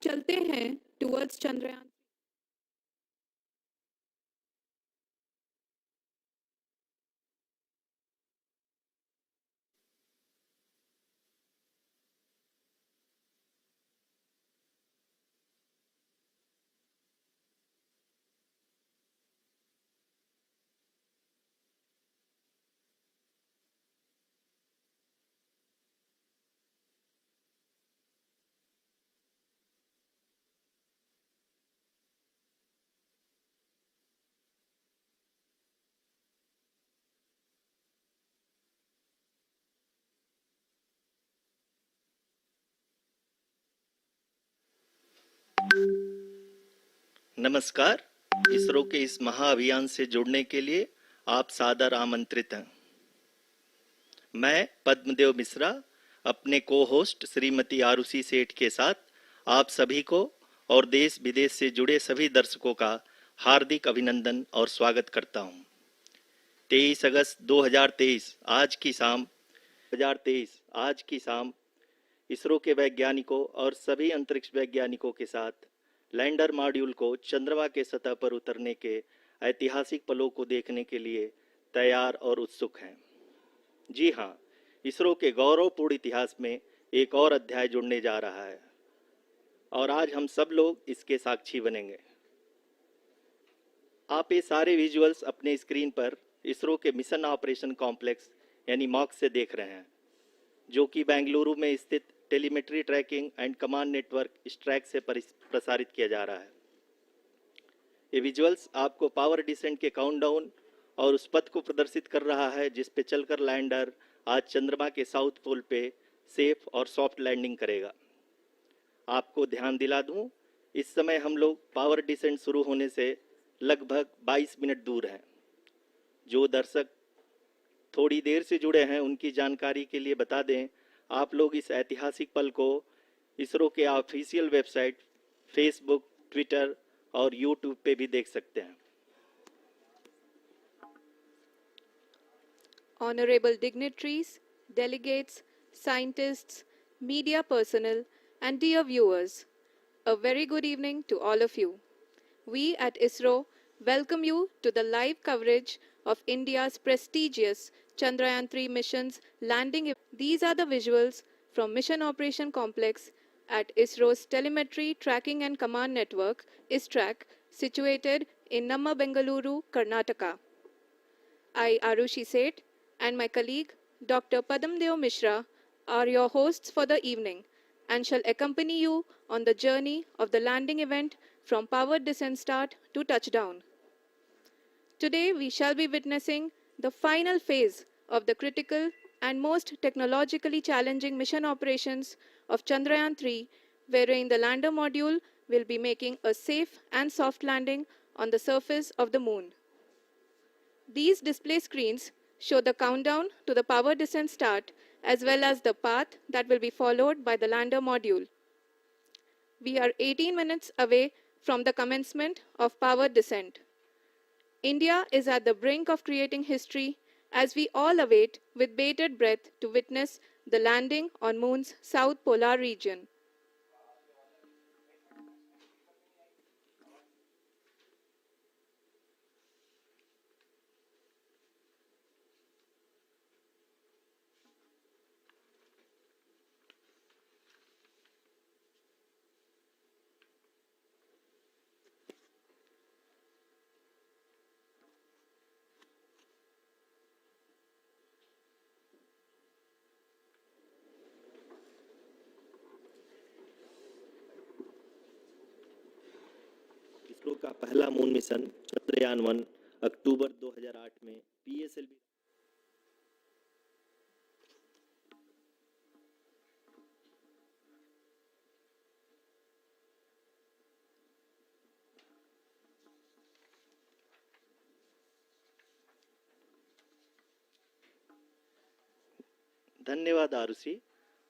चलते हैं टुवर्ड्स चंद्रयान। नमस्कार। इसरो के इस महाअभियान से जुड़ने के लिए आप सादर आमंत्रित हैं। मैं पद्मदेव मिश्रा अपने को होस्ट श्रीमती आरुषि सेठ के साथ आप सभी को और देश विदेश से जुड़े सभी दर्शकों का हार्दिक अभिनंदन और स्वागत करता हूं। 23 अगस्त 2023 आज की शाम इसरो के वैज्ञानिकों और सभी अंतरिक्ष वैज्ञानिकों के साथ लैंडर मॉड्यूल को चंद्रमा के सतह पर उतरने के ऐतिहासिक पलों को देखने के लिए तैयार और उत्सुक हैं। जी हाँ, इसरो के गौरवपूर्ण इतिहास में एक और अध्याय जुड़ने जा रहा है और आज हम सब लोग इसके साक्षी बनेंगे। आप ये सारे विजुअल्स अपने स्क्रीन पर इसरो के मिशन ऑपरेशन कॉम्प्लेक्स यानी मॉक से देख रहे हैं, जो कि बेंगलुरु में स्थित telemetry tracking and command network इस ट्रैक से प्रसारित किया जा रहा है। ये विजुअल्स आपको पावर डिसेंट के काउंटडाउन और उस पथ को प्रदर्शित कर रहा है जिस पे चलकर लैंडर आज चंद्रमा के साउथ पोल पे सेफ और सॉफ्ट लैंडिंग करेगा। आपको ध्यान दिला दूं, इस समय हम लोग पावर डिसेंट शुरू होने से लगभग 22 मिनट दूर हैं। जो दर्शक थोड़ी देर से जुड़े हैं उनकी जानकारी के लिए बता दें, आप लोग इस ऐतिहासिक पल को इसरो के ऑफिशियल वेबसाइट, फेसबुक, ट्विटर और यूट्यूब पे भी देख सकते हैं। Honorable dignitaries, delegates, scientists, media personnel, and dear viewers, a very good evening to all of you. We at ISRO welcome you to the live coverage of India's prestigious Chandrayaan 3 mission's landing. These are the visuals from Mission Operation Complex at ISRO's Telemetry Tracking and Command Network, ISTRAC, situated in Namma, Bengaluru, Karnataka. I, Arushi Seth, and my colleague, Dr. Padamdev Mishra, are your hosts for the evening and shall accompany you on the journey of the landing event from powered descent start to touchdown. Today, we shall be witnessing the final phase of the critical and most technologically challenging mission operations of Chandrayaan 3, wherein the lander module will be making a safe and soft landing on the surface of the moon. These display screens show the countdown to the power descent start as well as the path that will be followed by the lander module. We are 18 minutes away from the commencement of power descent. India is at the brink of creating history as we all await with bated breath to witness the landing on Moon's south polar region. ISRO का पहला moon mission Chandrayaan 1 अक्टूबर 2008 में PSLV धन्यवाद आरुषि।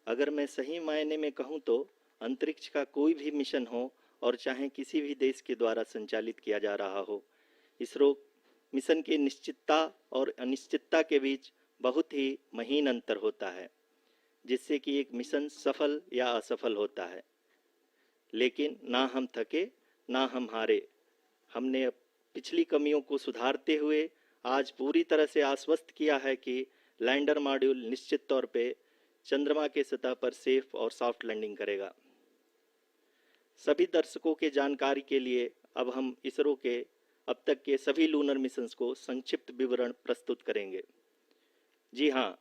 अगर मैं सही मायने में कहूं तो अंतरिक्ष का कोई भी मिशन हो और चाहे किसी भी देश के द्वारा संचालित किया जा रहा हो, इसरो मिशन की निश्चितता और अनिश्चितता के बीच बहुत ही महीन अंतर होता है, जिससे कि एक मिशन सफल या असफल होता है। लेकिन ना हम थके ना हम हारे। हमने पिछली कमियों को सुधारते हुए आज पूरी तरह से आश्वस्त किया है कि लैंडर मॉड्यूल निश्चित तौर पे चंद्रमा के सतह पर सेफ और सॉफ्ट लैंडिंग करेगा। सभी दर्शकों के जानकारी के लिए अब हम इसरो के अब तक के सभी लूनर मिशंस को संक्षिप्त विवरण प्रस्तुत करेंगे। जी हाँ,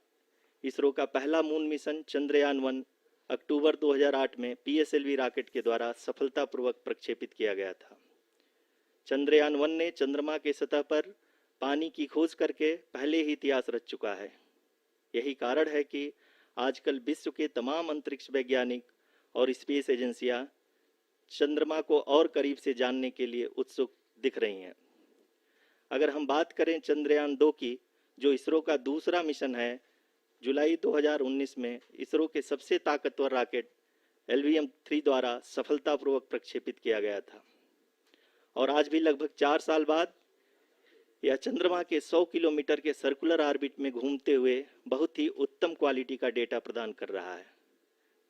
इसरो का पहला मून मिशन चंद्रयान 1 अक्टूबर 2008 में पीएसएलवी रॉकेट के द्वारा सफलतापूर्वक प्रक्षेपित किया गया था। चंद्रयान 1 ने चंद्रमा के सतह पर पानी की खोज करके पहले ही इतिहास रच चुका है। यही कारण है कि आजकल विश्व के तमाम अंतरिक्ष वैज्ञानिक और स्पेस एजेंसियां चंद्रमा को और करीब से जानने के लिए उत्सुक दिख रही हैं। अगर हम बात करें चंद्रयान 2 की, जो इसरो का दूसरा मिशन है, जुलाई 2019 में इसरो के सबसे ताकतवर रॉकेट LVM-3 द्वारा सफलतापूर्वक प्रक्षेपित किया गया था और आज भी लगभग 4 साल बाद यह चंद्रमा के 100 किलोमीटर के सर्कुलर ऑर्बिट में घूमते हुए बहुत ही उत्तम क्वालिटी का डेटा प्रदान कर रहा है।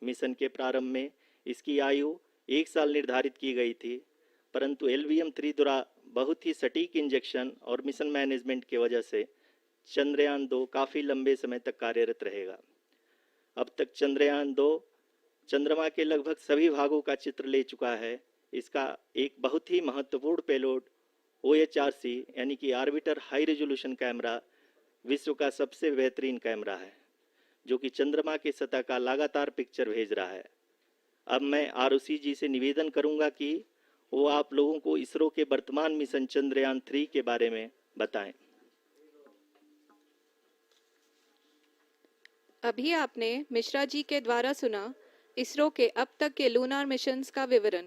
मिशन के प्रारंभ में इसकी आयु 1 साल निर्धारित की गई थी, परंतु LVM-3 द्वारा बहुत ही सटीक इंजेक्शन और मिशन मैनेजमेंट की वजह से चंद्रयान 2 काफ़ी लंबे समय तक कार्यरत रहेगा। अब तक चंद्रयान 2 चंद्रमा के लगभग सभी भागों का चित्र ले चुका है। इसका एक बहुत ही महत्वपूर्ण पेलोड OHRC यानी कि ऑर्बिटर हाई रेजोल्यूशन कैमरा विश्व का सबसे बेहतरीन कैमरा है, जो कि चंद्रमा के सतह का लगातार पिक्चर भेज रहा है। अब मैं ROC जी से निवेदन करूंगा कि वो आप लोगों को इसरो के वर्तमान मिशन चंद्रयान 3 के बारे में बताएं। अभी आपने मिश्रा जी के द्वारा सुना इसरो के अब तक के लूनार मिशंस का विवरण।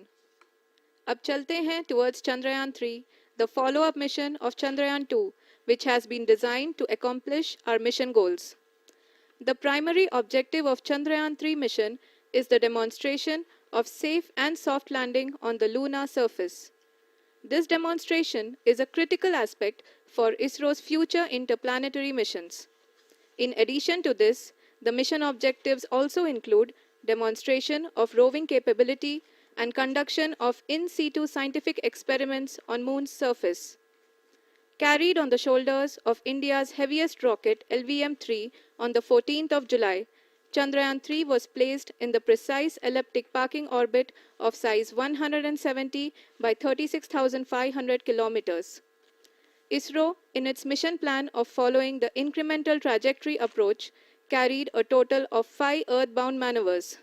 अब चलते हैं towards Chandrayaan 3, the follow-up mission of Chandrayaan 2, which has been designed to accomplish our mission goals. The primary objective of Chandrayaan 3 mission is the demonstration of safe and soft landing on the lunar surface. This demonstration is a critical aspect for ISRO's future interplanetary missions. In addition to this, the mission objectives also include demonstration of roving capability and conduction of in situ scientific experiments on Moon's surface. Carried on the shoulders of India's heaviest rocket LVM-3 on the 14th of July, Chandrayaan 3 was placed in the precise elliptic parking orbit of size 170 by 36,500 kilometers. ISRO, in its mission plan of following the incremental trajectory approach, carried a total of 5 earthbound maneuvers.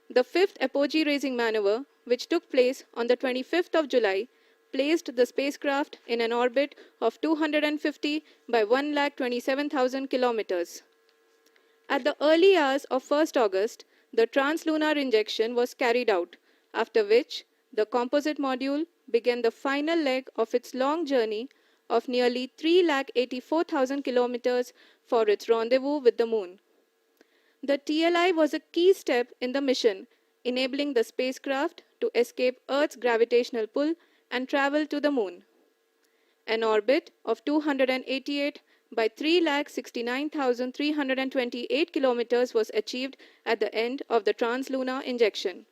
The fifth apogee-raising maneuver, which took place on the 25th of July, placed the spacecraft in an orbit of 250 by 1,27,000 kilometers. At the early hours of 1st August, the translunar injection was carried out, after which the composite module began the final leg of its long journey of nearly 3,84,000 kilometers for its rendezvous with the Moon. The TLI was a key step in the mission, enabling the spacecraft to escape Earth's gravitational pull and travel to the Moon. An orbit of 288 by 3,69,328 kilometers was achieved at the end of the translunar injection.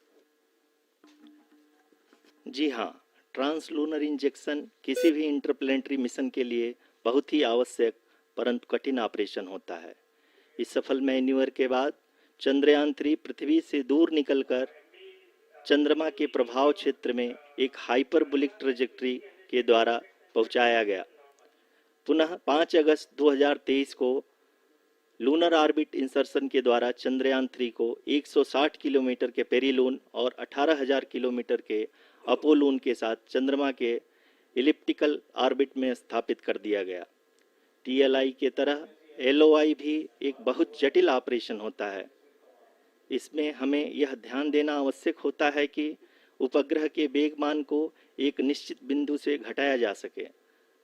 जी हाँ, translunar injection किसी भी interplanetary mission के लिए बहुत ही आवश्यक परंतु कठिन operation होता है। इस सफल मैन्यूवर के बाद चंद्रयान 3 पृथ्वी से दूर निकलकर चंद्रमा के प्रभाव क्षेत्र में एक हाइपरबोलिक ट्रेजेक्टरी के द्वारा पहुंचाया गया। पुनः 5 अगस्त 2023 को लूनर ऑर्बिट इंसर्शन के द्वारा चंद्रयान 3 को 160 किलोमीटर के पेरीलून और 18,000 किलोमीटर के अपोलून के साथ चंद्रमा के इलिप्टिकल ऑर्बिट में स्थापित कर दिया गया। TLI के तरह LOI भी एक बहुत जटिल ऑपरेशन होता है। इसमें हमें यह ध्यान देना आवश्यक होता है कि उपग्रह के वेगमान को एक निश्चित बिंदु से घटाया जा सके,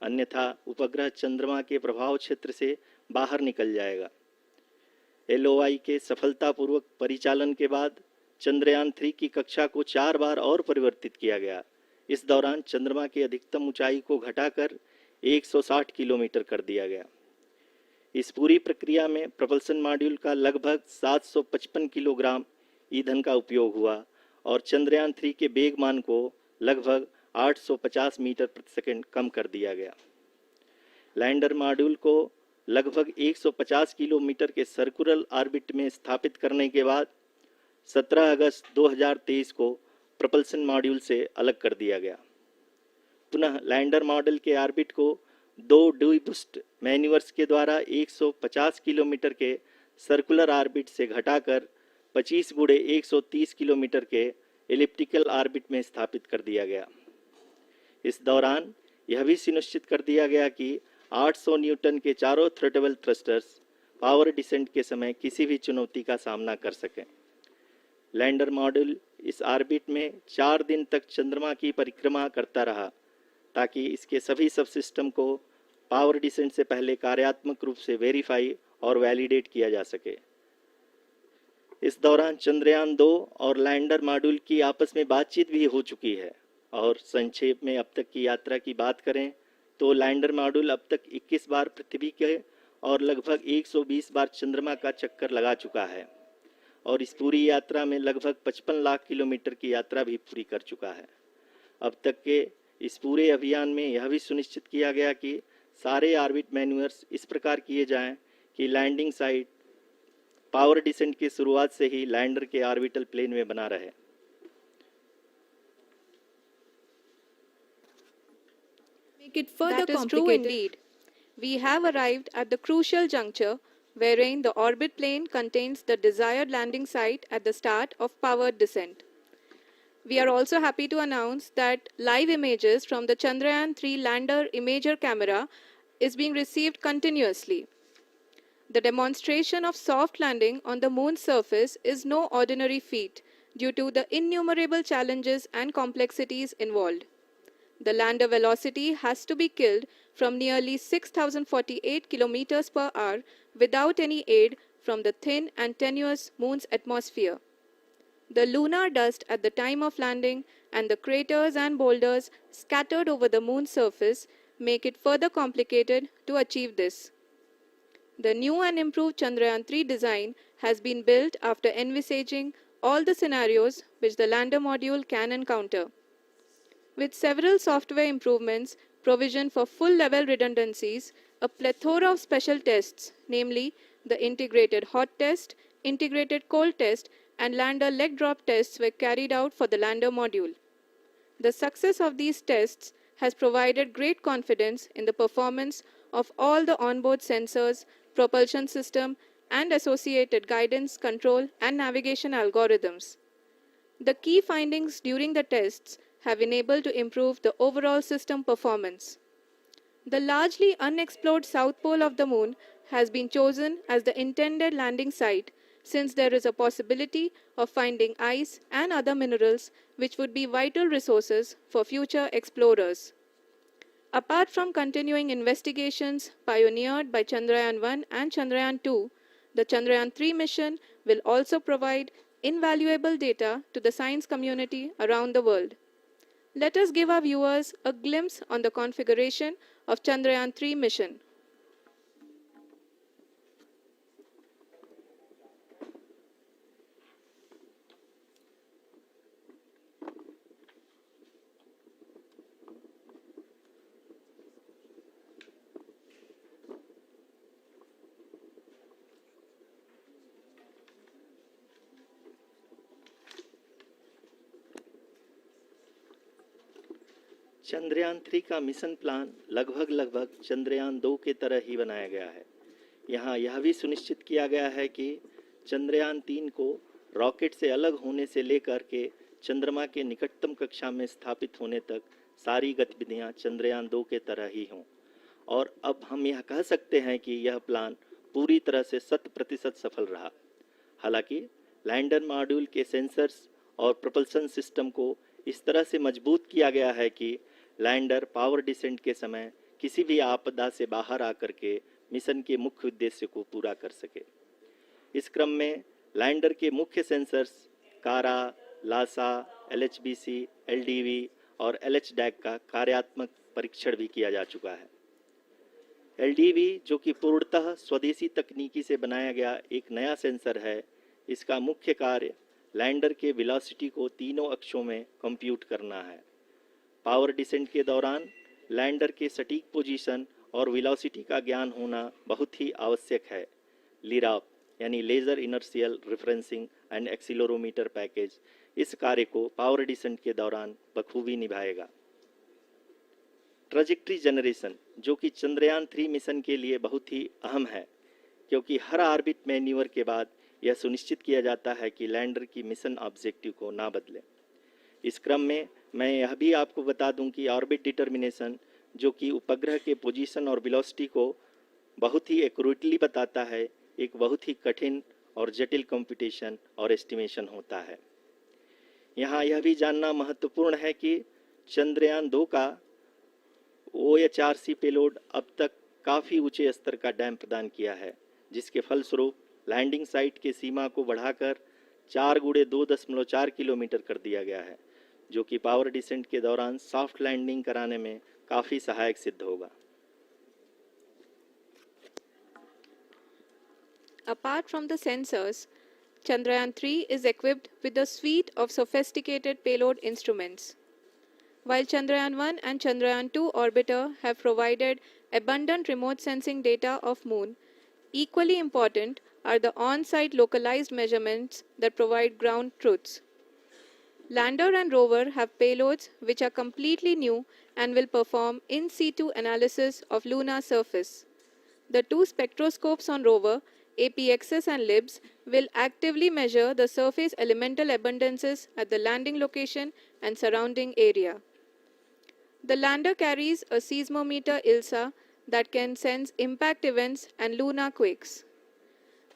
अन्यथा उपग्रह चंद्रमा के प्रभाव क्षेत्र से बाहर निकल जाएगा। LOI के सफलतापूर्वक परिचालन के बाद चंद्रयान 3 की कक्षा को 4 बार और परिवर्तित किया गया। इस दौरान चंद्रमा की अधिकतम ऊंचाई को घटाकर 160 किलोमीटर कर दिया गया। इस पूरी प्रक्रिया में प्रपल्सन मॉड्यूल का लगभग 755 किलोग्राम ईंधन का उपयोग हुआ और चंद्रयान 3 के वेगमान को लगभग 850 मीटर प्रति सेकंड कम कर दिया गया। लैंडर मॉड्यूल को लगभग 150 किलोमीटर के सर्कुलर ऑर्बिट में स्थापित करने के बाद 17 अगस्त 2023 को प्रोपल्शन मॉड्यूल से अलग कर दिया गया। पुनः लैंडर मॉडल के ऑर्बिट को 2 डीबूस्ट मैन्यूवर्स के द्वारा 150 किलोमीटर के सर्कुलर ऑर्बिट से घटाकर 25 गुणे 130 किलोमीटर के एलिप्टिकल ऑर्बिट में स्थापित कर दिया गया। इस दौरान यह भी सुनिश्चित कर दिया गया कि 800 न्यूटन के चारों थ्रोटेबल थ्रस्टर्स पावर डिसेंट के समय किसी भी चुनौती का सामना कर सकें। लैंडर मॉड्यूल इस ऑर्बिट में 4 दिन तक चंद्रमा की परिक्रमा करता रहा ताकि इसके सभी सब सिस्टम को पावर डिसेंट से पहले कार्यात्मक रूप से वेरीफाई और वैलिडेट किया जा सके। इस दौरान चंद्रयान 2 और लैंडर मॉड्यूल की आपस में बातचीत भी हो चुकी है। और संक्षेप में अब तक की यात्रा की बात करें तो लैंडर मॉड्यूल अब तक 21 बार पृथ्वी के और लगभग 120 बार चंद्रमा का चक्कर लगा चुका है और इस पूरी यात्रा में लगभग 55 लाख किलोमीटर की यात्रा भी पूरी कर चुका है। अब तक के इस पूरे अभियान में यह भी सुनिश्चित किया गया कि सारे ऑर्बिट मैन्यूवर्स इस प्रकार किए जाएं कि लैंडिंग साइट पावर डिसेंट की शुरुआत से ही लैंडर के ऑर्बिटल प्लेन में बना रहे। Make it further That is true complicated. indeed. We have arrived at the crucial juncture wherein the orbit plane contains the desired landing site at the start of powered descent. We are also happy to announce that live images from the Chandrayaan 3 lander imager camera is being received continuously. The demonstration of soft landing on the moon's surface is no ordinary feat due to the innumerable challenges and complexities involved. The lander velocity has to be killed from nearly 6,048 kilometers per hour without any aid from the thin and tenuous moon's atmosphere. The lunar dust at the time of landing and the craters and boulders scattered over the moon's surface make it further complicated to achieve this. The new and improved Chandrayaan 3 design has been built after envisaging all the scenarios which the lander module can encounter. With several software improvements, provision for full-level redundancies, a plethora of special tests, namely the integrated hot test, integrated cold test, and lander leg drop tests were carried out for the lander module. The success of these tests has provided great confidence in the performance of all the onboard sensors, propulsion system, and associated guidance, control, and navigation algorithms. The key findings during the tests have enabled to improve the overall system performance. The largely unexplored south pole of the moon has been chosen as the intended landing site since there is a possibility of finding ice and other minerals which would be vital resources for future explorers. Apart from continuing investigations pioneered by Chandrayaan 1 and Chandrayaan 2, the Chandrayaan 3 mission will also provide invaluable data to the science community around the world. Let us give our viewers a glimpse on the configuration of Chandrayaan 3 mission. Chandrayaan 3 का mission plan लगभग चंद्रयान 2 के तरह ही बनाया गया है। यहाँ यह भी सुनिश्चित किया गया है कि चंद्रयान 3 को रॉकेट से अलग होने से लेकर के चंद्रमा के निकटतम कक्षा में स्थापित होने तक सारी गतिविधियाँ चंद्रयान 2 के तरह ही हों। और अब हम यह कह सकते हैं कि यह प्लान पूरी तरह से 100% सफल रहा। हालांकि लैंडर मॉड्यूल के सेंसर्स और प्रोपल्शन सिस्टम को इस तरह से मजबूत किया गया है कि लैंडर पावर डिसेंट के समय किसी भी आपदा से बाहर आकर के मिशन के मुख्य उद्देश्य को पूरा कर सके। इस क्रम में लैंडर के मुख्य सेंसर्स कारा, लासा, LHBC, LDV और LHDAC का कार्यात्मक परीक्षण भी किया जा चुका है। LDV जो कि पूर्णतः स्वदेशी तकनीकी से बनाया गया एक नया सेंसर है, इसका मुख्य कार्य लैंडर के वेलोसिटी को तीनों अक्षों में कंप्यूट करना है। पावर डिसेंट के दौरान लैंडर के सटीक पोजीशन और वेलोसिटी का ज्ञान होना बहुत ही आवश्यक है। लिराप यानी laser inertial referencing and accelerometer package इस कार्य को पावर डिसेंट के दौरान बखूबी निभाएगा। ट्रैजेक्टरी जनरेशन जो कि चंद्रयान 3 मिशन के लिए बहुत ही अहम है, क्योंकि हर ऑर्बिट मैन्यूवर के बाद यह सुनिश्चित किया जाता है कि लैंडर की मिशन ऑब्जेक्टिव को ना बदले। इस क्रम में मैं यह भी आपको बता दूं कि ऑर्बिट डिटर्मिनेशन जो कि उपग्रह के पोजीशन और वेलोसिटी को बहुत ही एक्यूरेटली बताता है, एक बहुत ही कठिन और जटिल कंप्यूटेशन और एस्टिमेशन होता है। यहाँ यह भी जानना महत्वपूर्ण है कि चंद्रयान 2 का OHRC पेलोड अब तक काफ़ी ऊंचे स्तर का डैम प्रदान किया है, जिसके फलस्वरूप लैंडिंग साइट के सीमा को बढ़ाकर 4 × 2.4 किलोमीटर कर दिया गया है, जो कि पावर डिसेंट के दौरान सॉफ्ट लैंडिंग कराने में काफ़ी सहायक सिद्ध होगा। Apart from the sensors, Chandrayaan 3 is equipped with a suite of sophisticated payload instruments. While Chandrayaan 1 and Chandrayaan 2 orbiter have provided abundant remote sensing data of Moon, equally important are the on-site localized measurements that provide ground truths. Lander and rover have payloads which are completely new and will perform in situ analysis of lunar surface. The two spectroscopes on rover, APXS and LIBS, will actively measure the surface elemental abundances at the landing location and surrounding area. The lander carries a seismometer ILSA that can sense impact events and lunar quakes.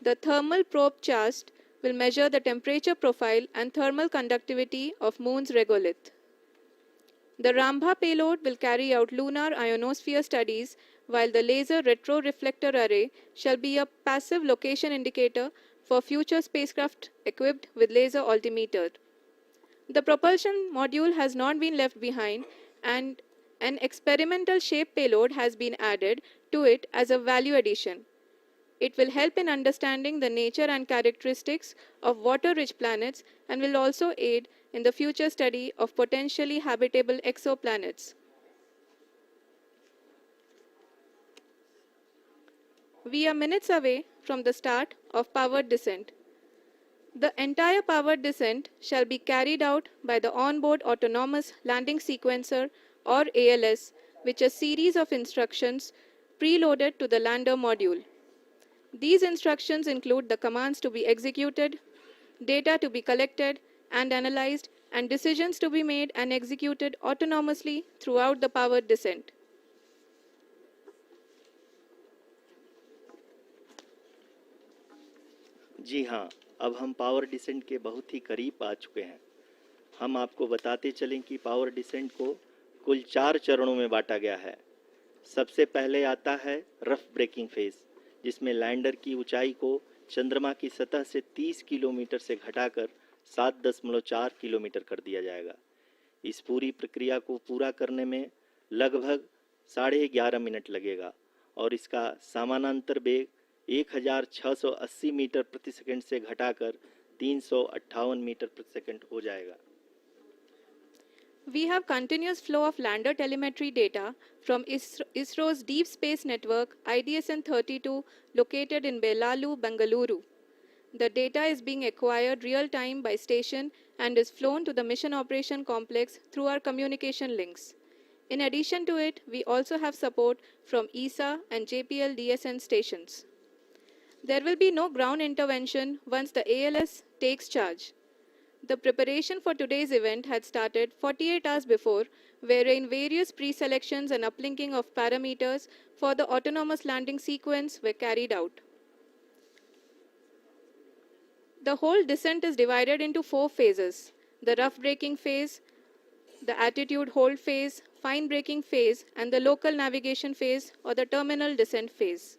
The thermal probe CHAST will measure the temperature profile and thermal conductivity of Moon's regolith. The Rambha payload will carry out lunar ionosphere studies, while the laser retroreflector array shall be a passive location indicator for future spacecraft equipped with laser altimeter. The propulsion module has not been left behind, and an experimental shape payload has been added to it as a value addition. It will help in understanding the nature and characteristics of water-rich planets and will also aid in the future study of potentially habitable exoplanets. We are minutes away from the start of powered descent. The entire powered descent shall be carried out by the onboard autonomous landing sequencer or ALS, which is a series of instructions preloaded to the lander module. These instructions include the commands to be executed, data to be collected and analyzed, and decisions to be made and executed autonomously throughout the powered descent. जी हाँ, अब हम power descent के बहुत ही करीब आ चुके हैं। हम आपको बताते चलें कि पावर डिसेंट को कुल 4 चरणों में बांटा गया है। सबसे पहले आता है रफ ब्रेकिंग फेज, जिसमें लैंडर की ऊंचाई को चंद्रमा की सतह से 30 किलोमीटर से घटाकर 7.4 किलोमीटर कर दिया जाएगा। इस पूरी प्रक्रिया को पूरा करने में लगभग 11.5 मिनट लगेगा और इसका समानांतर वेग 1680 मीटर प्रति सेकंड से घटाकर 358 मीटर प्रति सेकंड हो जाएगा। We have continuous flow of lander telemetry data from ISRO's Deep Space Network IDSN-32 located in Belalu, Bengaluru. The data is being acquired real-time by station and is flown to the Mission Operation Complex through our communication links. In addition to it, we also have support from ESA and JPL DSN stations. There will be no ground intervention once the ALS takes charge. The preparation for today's event had started 48 hours before, wherein various pre-selections and uplinking of parameters for the autonomous landing sequence were carried out. The whole descent is divided into 4 phases: the rough braking phase, the attitude hold phase, fine braking phase, and the local navigation phase or the terminal descent phase.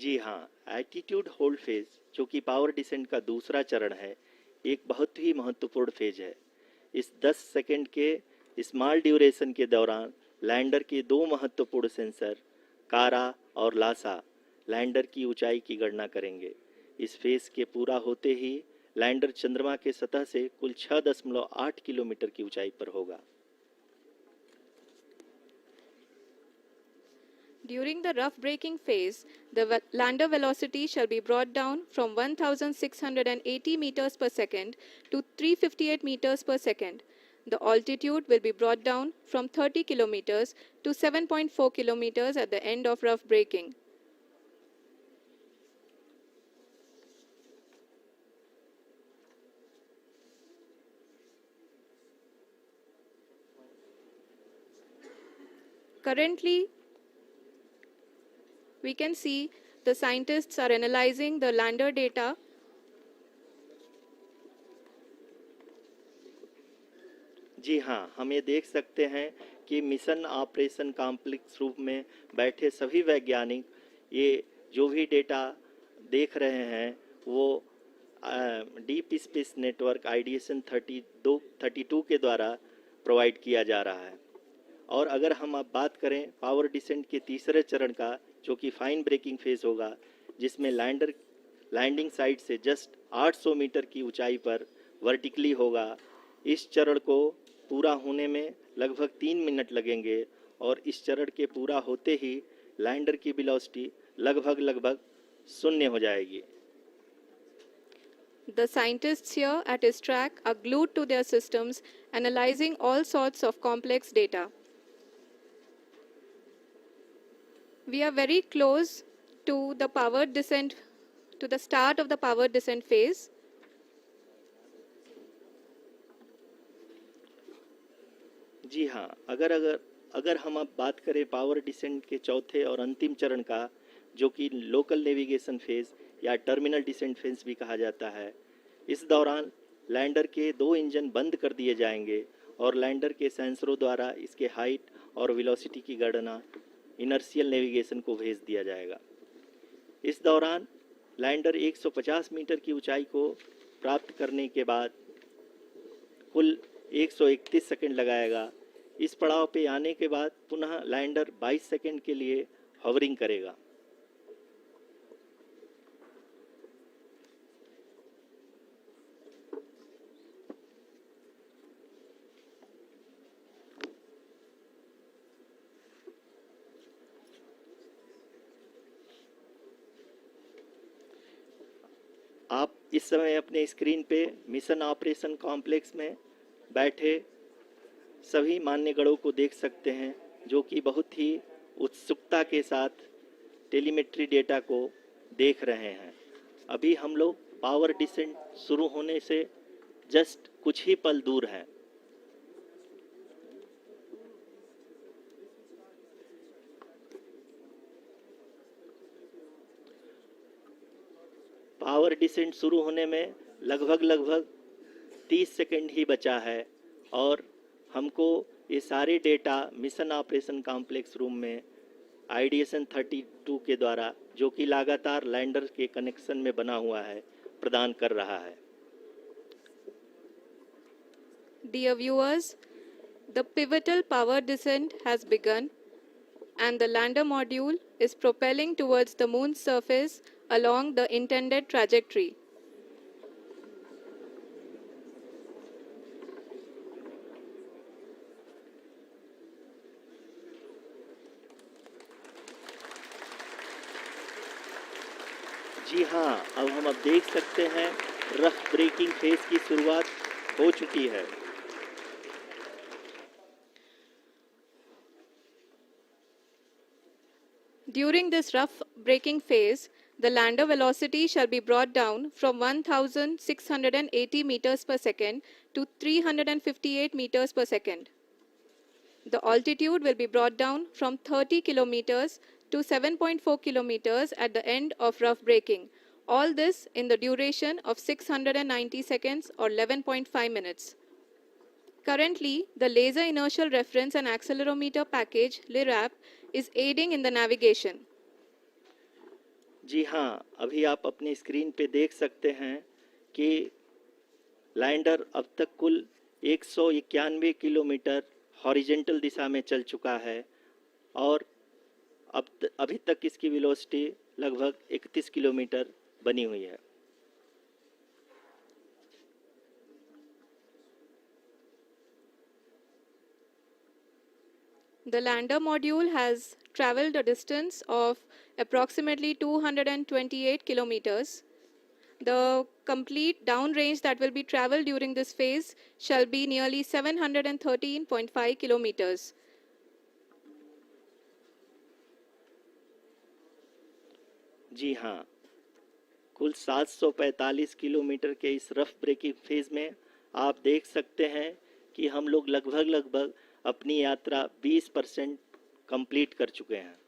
जी हाँ, attitude hold phase जो कि power descent का दूसरा चरण है, एक बहुत ही महत्वपूर्ण फेज है। इस 10 सेकंड के स्मॉल ड्यूरेशन के दौरान लैंडर के 2 महत्वपूर्ण सेंसर कारा और लासा लैंडर की ऊंचाई की गणना करेंगे। इस फेज के पूरा होते ही लैंडर चंद्रमा के सतह से कुल 6.8 किलोमीटर की ऊंचाई पर होगा। During the rough braking phase, the lander velocity shall be brought down from 1680 meters per second to 358 meters per second. The altitude will be brought down from 30 kilometers to 7.4 kilometers at the end of rough braking. Currently, we can see the scientists are analyzing the lander data. जी हाँ, हम ये देख सकते हैं कि mission operation complex रूप में बैठे सभी वैज्ञानिक ये जो भी डेटा देख रहे हैं वो डीप स्पेस नेटवर्क आईडीएसन 32 के द्वारा प्रोवाइड किया जा रहा है। और अगर हम अब बात करें पावर डिसेंट के तीसरे चरण का, जो कि फाइन ब्रेकिंग फेज होगा, जिसमें लैंडर लैंडिंग साइट से जस्ट 800 मीटर की ऊंचाई पर वर्टिकली होगा। इस चरण को पूरा होने में लगभग 3 मिनट लगेंगे और इस चरण के पूरा होते ही लैंडर की वेलोसिटी लगभग शून्य हो जाएगी। The scientists here at ISRO are glued to their systems, analyzing all sorts of complex data. We are very close to the powered descent, to the start of the powered descent phase. जी हाँ, अगर हम अब बात करें power descent के चौथे और अंतिम चरण का, जो कि लोकल नेविगेशन फेज या टर्मिनल डिसेंट फेज भी कहा जाता है, इस दौरान लैंडर के 2 इंजन बंद कर दिए जाएंगे और लैंडर के सेंसरों द्वारा इसके हाइट और वेलोसिटी की गणना इनर्शियल नेविगेशन को भेज दिया जाएगा। इस दौरान लैंडर 150 मीटर की ऊंचाई को प्राप्त करने के बाद कुल 131 सेकंड लगाएगा। इस पड़ाव पे आने के बाद पुनः लैंडर 22 सेकंड के लिए हवरिंग करेगा। आप इस समय अपने स्क्रीन पे मिशन ऑपरेशन कॉम्प्लेक्स में बैठे सभी मान्यगणों को देख सकते हैं, जो कि बहुत ही उत्सुकता के साथ टेलीमेट्री डेटा को देख रहे हैं। अभी हम लोग पावर डिसेंट शुरू होने से जस्ट कुछ ही पल दूर हैं। पावर डिसेंट शुरू होने में लगभग 30 सेकंड ही बचा है और हमको ये सारे data mission operation complex room में आईडीएसन 32 के द्वारा, जो कि लगातार लैंडर के कनेक्शन में बना हुआ है, प्रदान कर रहा है। Dear viewers, the pivotal power descent has begun and the lander module is propelling towards the moon's surface along the intended trajectory. जी हाँ, अब हम देख सकते हैं रफ ब्रेकिंग फेज की शुरुआत हो चुकी है। During this rough braking phase, the lander velocity shall be brought down from 1680 meters per second to 358 meters per second. The altitude will be brought down from 30 kilometers to 7.4 kilometers at the end of rough braking. All this in the duration of 690 seconds or 11.5 minutes. Currently, the Laser Inertial Reference and Accelerometer package, LIRAP, is aiding in the navigation. जी हाँ, अभी आप अपनी screen पे देख सकते हैं कि lander अब तक कुल 191 किलोमीटर हॉरिजेंटल दिशा में चल चुका है और अभी तक इसकी वेलोसिटी लगभग 31 किलोमीटर बनी हुई है। The lander module has traveled a distance of approximately 228 kilometers. The complete downrange that will be traveled during this phase shall be nearly 713.5 kilometers. जी हाँ, कुल 745 किलोमीटर के इस रफ ब्रेकिंग फेज में आप देख सकते हैं कि हम लोग लगभग अपनी यात्रा 20% कंप्लीट कर चुके हैं।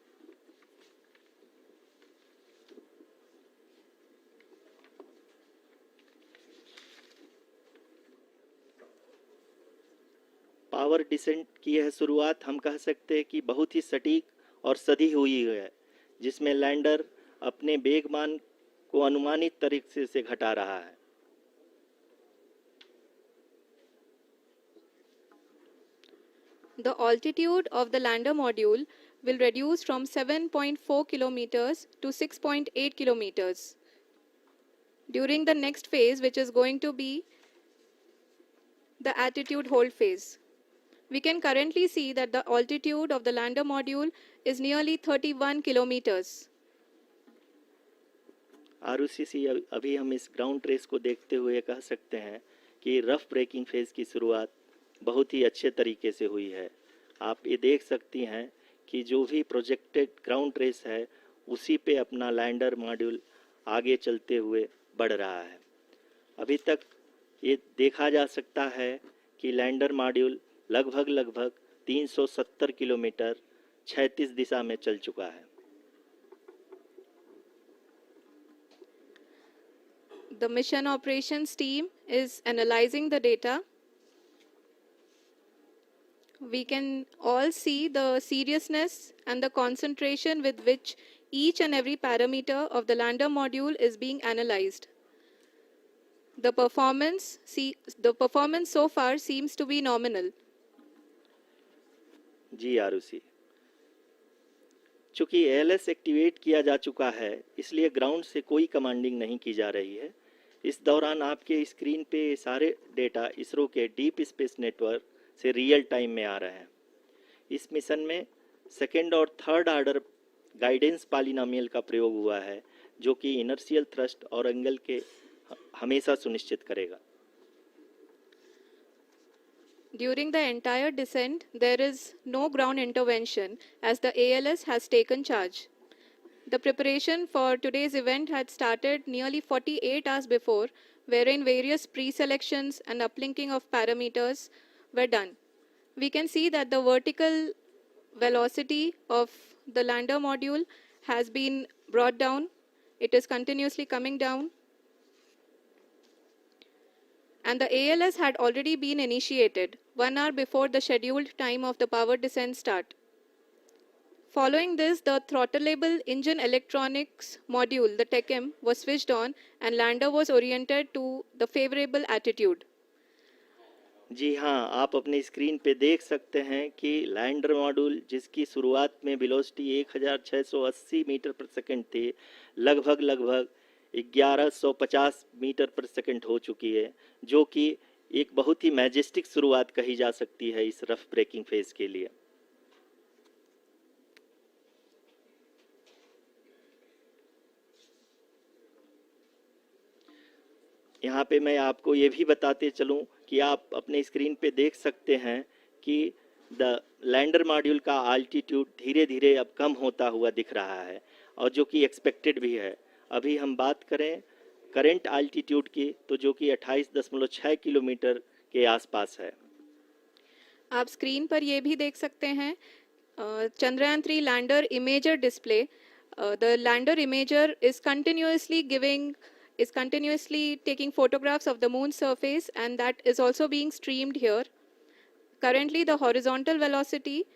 पावर डिसेंट की यह शुरुआत हम कह सकते हैं कि बहुत ही सटीक और सधी हुई है, जिसमें लैंडर अपने वेगमान को अनुमानित तरीके से घटा रहा है। The altitude of the lander module will reduce from 7.4 kilometers to 6.8 kilometers. During the next phase, which is going to be the attitude hold phase. We can currently see that the altitude of the lander module is nearly 31 kilometers. Arushi, अभी हम इस ground race को देखते हुए कह सकते हैं कि रफ ब्रेकिंग फेज की शुरुआत बहुत ही अच्छे तरीके से हुई है। आप ये देख सकती हैं कि जो भी प्रोजेक्टेड ग्राउंड रेस है उसी पे अपना लैंडर मॉड्यूल आगे चलते हुए बढ़ रहा है। अभी तक ये देखा जा सकता है कि लैंडर मॉड्यूल लगभग 370 किलोमीटर 36 दिशा में चल चुका है। The mission operations team is analyzing the data. We can all see the seriousness and the concentration with which each and every parameter of the lander module is being analyzed. The performance so far seems to be nominal. जी आरुषि, चूंकि ALS activate किया जा चुका है इसलिए ground से कोई commanding नहीं की जा रही है। इस दौरान आपके स्क्रीन पे सारे डेटा इसरो के डीप स्पेस नेटवर्क से रियल टाइम में आ रहे हैं। इस मिशन में सेकेंड और थर्ड ऑर्डर गाइडेंस पॉलिनोमियल का प्रयोग हुआ है, जो कि इनर्शियल थ्रस्ट और एंगल के हमेशा सुनिश्चित करेगा। During the entire descent, there is no ground intervention as the ALS has taken charge. The preparation for today's event had started nearly 48 hours before, wherein various pre-selections and uplinking of parameters were done. We can see that the vertical velocity of the lander module has been brought down. It is continuously coming down. And the ALS had already been initiated 1 hour before the scheduled time of the power descent start. Following this, the throttleable engine electronics module, the TECM, was switched on and lander was oriented to the favorable attitude. जी हाँ, आप अपने screen पे देख सकते हैं कि lander module जिसकी शुरुआत में वेलोसिटी 1680 मीटर पर सेकंड थी, लगभग 1150 मीटर पर सेकंड हो चुकी है, जो कि एक बहुत ही मैजेस्टिक शुरुआत कही जा सकती है इस रफ ब्रेकिंग फेज के लिए। यहाँ पे मैं आपको ये भी बताते चलूँ कि आप अपने स्क्रीन पे देख सकते हैं कि द लैंडर मॉड्यूल का आल्टीट्यूड धीरे धीरे अब कम होता हुआ दिख रहा है, और जो कि एक्सपेक्टेड भी है। अभी हम बात करें करंट आल्टीट्यूड की, तो जो कि 28.6 किलोमीटर के आसपास है। आप स्क्रीन पर ये भी देख सकते हैं Chandrayaan 3 lander imager display. The lander imager is continuously taking photographs of the moon's surface, and that is also being streamed here. Currently, the horizontal velocity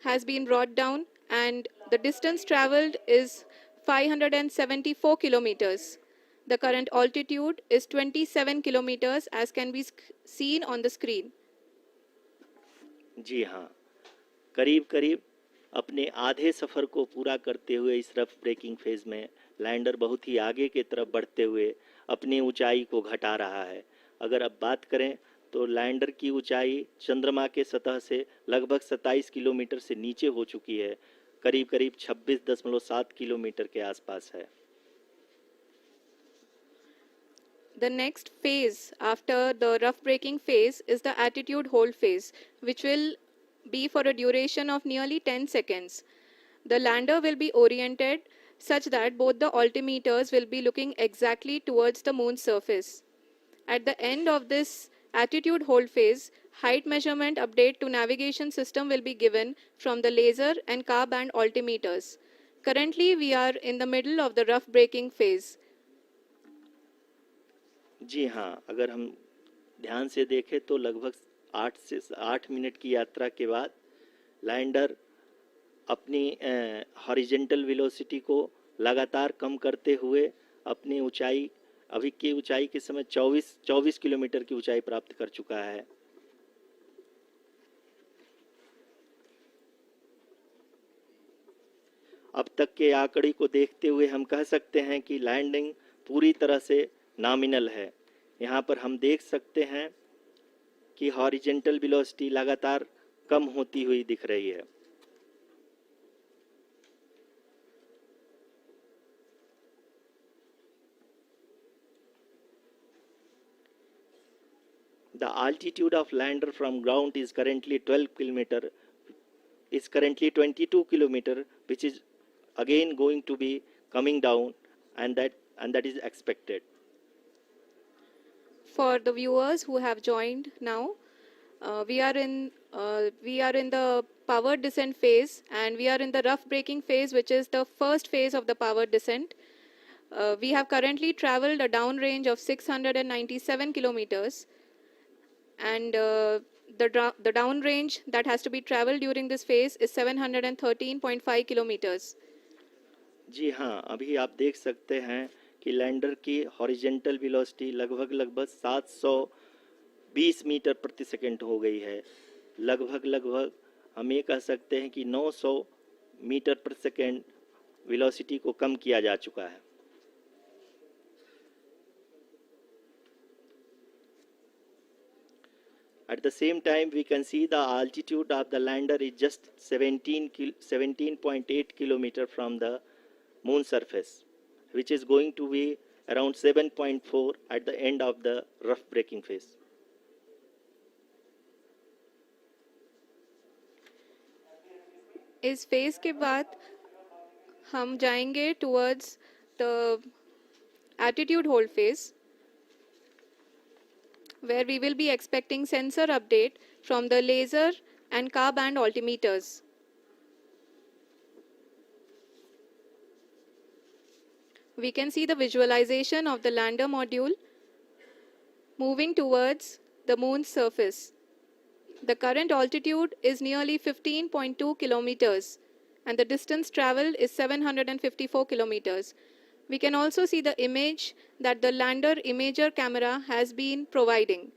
has been brought down and the distance traveled is 574 kilometers. The current altitude is 27 kilometers as can be seen on the screen. जी हाँ, करीब अपने आधे सफ़र को पूरा करते हुए इस rough breaking phase में लैंडर बहुत ही आगे की तरफ बढ़ते हुए अपनी ऊंचाई को घटा रहा है। अगर अब बात करें तो लैंडर की ऊंचाई चंद्रमा के सतह से लगभग 27 किलोमीटर से नीचे हो चुकी है, करीब करीब 26.7 किलोमीटर के आसपास है। The next phase after the rough braking phase is the attitude hold phase, which will be for a duration of nearly 10 seconds. The lander will be oriented such that both the altimeters will be looking exactly towards the moon's surface. At the end of this attitude hold phase, height measurement update to navigation system will be given from the laser and car band altimeters. Currently, we are in the middle of the rough braking phase. जी हाँ, अगर हम ध्यान से देखें तो लगभग 8 minute की यात्रा के बाद लैंडर अपनी हॉरिजेंटल वेलोसिटी को लगातार कम करते हुए अपनी ऊंचाई, अभी की ऊंचाई के समय 24 किलोमीटर की ऊंचाई प्राप्त कर चुका है। अब तक के आंकड़े को देखते हुए हम कह सकते हैं कि लैंडिंग पूरी तरह से नॉमिनल है। यहाँ पर हम देख सकते हैं कि हॉरिजेंटल वेलोसिटी लगातार कम होती हुई दिख रही है। The altitude of lander from ground is currently 22 kilometer, which is again going to be coming down, and that is expected. For the viewers who have joined now, we are in the powered descent phase, and we are in the rough braking phase, which is the first phase of the powered descent. We have currently traveled a downrange of 697 kilometers, and the downrange that has to be traveled during this phase is 713.5 kilometers. जी हाँ, अभी आप देख सकते हैं कि lander की horizontal velocity लगभग 720 metre प्रति सेकंड हो गई है। लगभग हम ये कह सकते हैं कि 900 मीटर प्रति सेकंड वेलोसिटी को कम किया जा चुका है। At the same time, we can see the altitude of the lander is just 17.8 kilometer from the moon surface, which is going to be around 7.4 at the end of the rough braking phase. इस phase के बाद हम जाएंगे towards the attitude hold phase, where we will be expecting sensor update from the laser and car band altimeters. We can see the visualization of the lander module moving towards the moon's surface. The current altitude is nearly 15.2 kilometers, and the distance traveled is 754 kilometers. We can also see the image that the lander imager camera has been providing.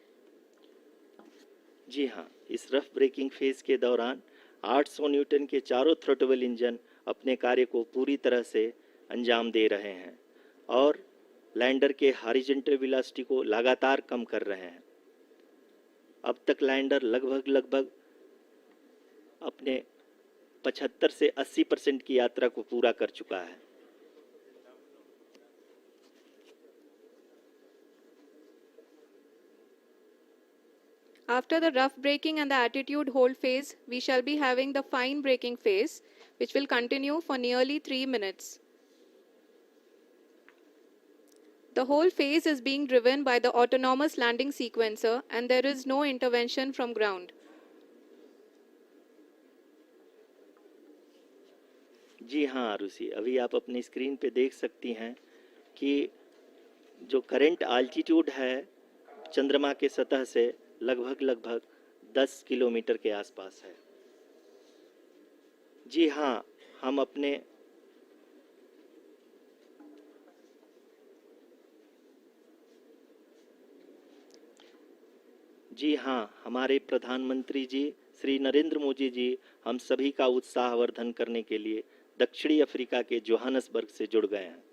जी हाँ, इस rough breaking phase के दौरान 800 Newton के चारों throttle engine अपने कार्य को पूरी तरह से अंजाम दे रहे हैं और लैंडर के हॉरिजॉन्टल वेलोसिटी को लगातार कम कर रहे हैं। अब तक लैंडर लगभग अपने 75 से 80% की यात्रा को पूरा कर चुका है। After the rough braking and the attitude hold phase, we shall be having the fine braking phase, which will continue for nearly 3 minutes. The whole phase is being driven by the autonomous landing sequencer, and there is no intervention from ground. जी हाँ आरुषि, अभी आप अपनी screen पे देख सकती हैं कि जो करंट आल्टीट्यूड है चंद्रमा के सतह से लगभग 10 किलोमीटर के आसपास है। जी हाँ, हमारे प्रधानमंत्री जी श्री नरेंद्र मोदी जी हम सभी का उत्साहवर्धन करने के लिए दक्षिणी अफ्रीका के जोहानसबर्ग से जुड़ गए हैं।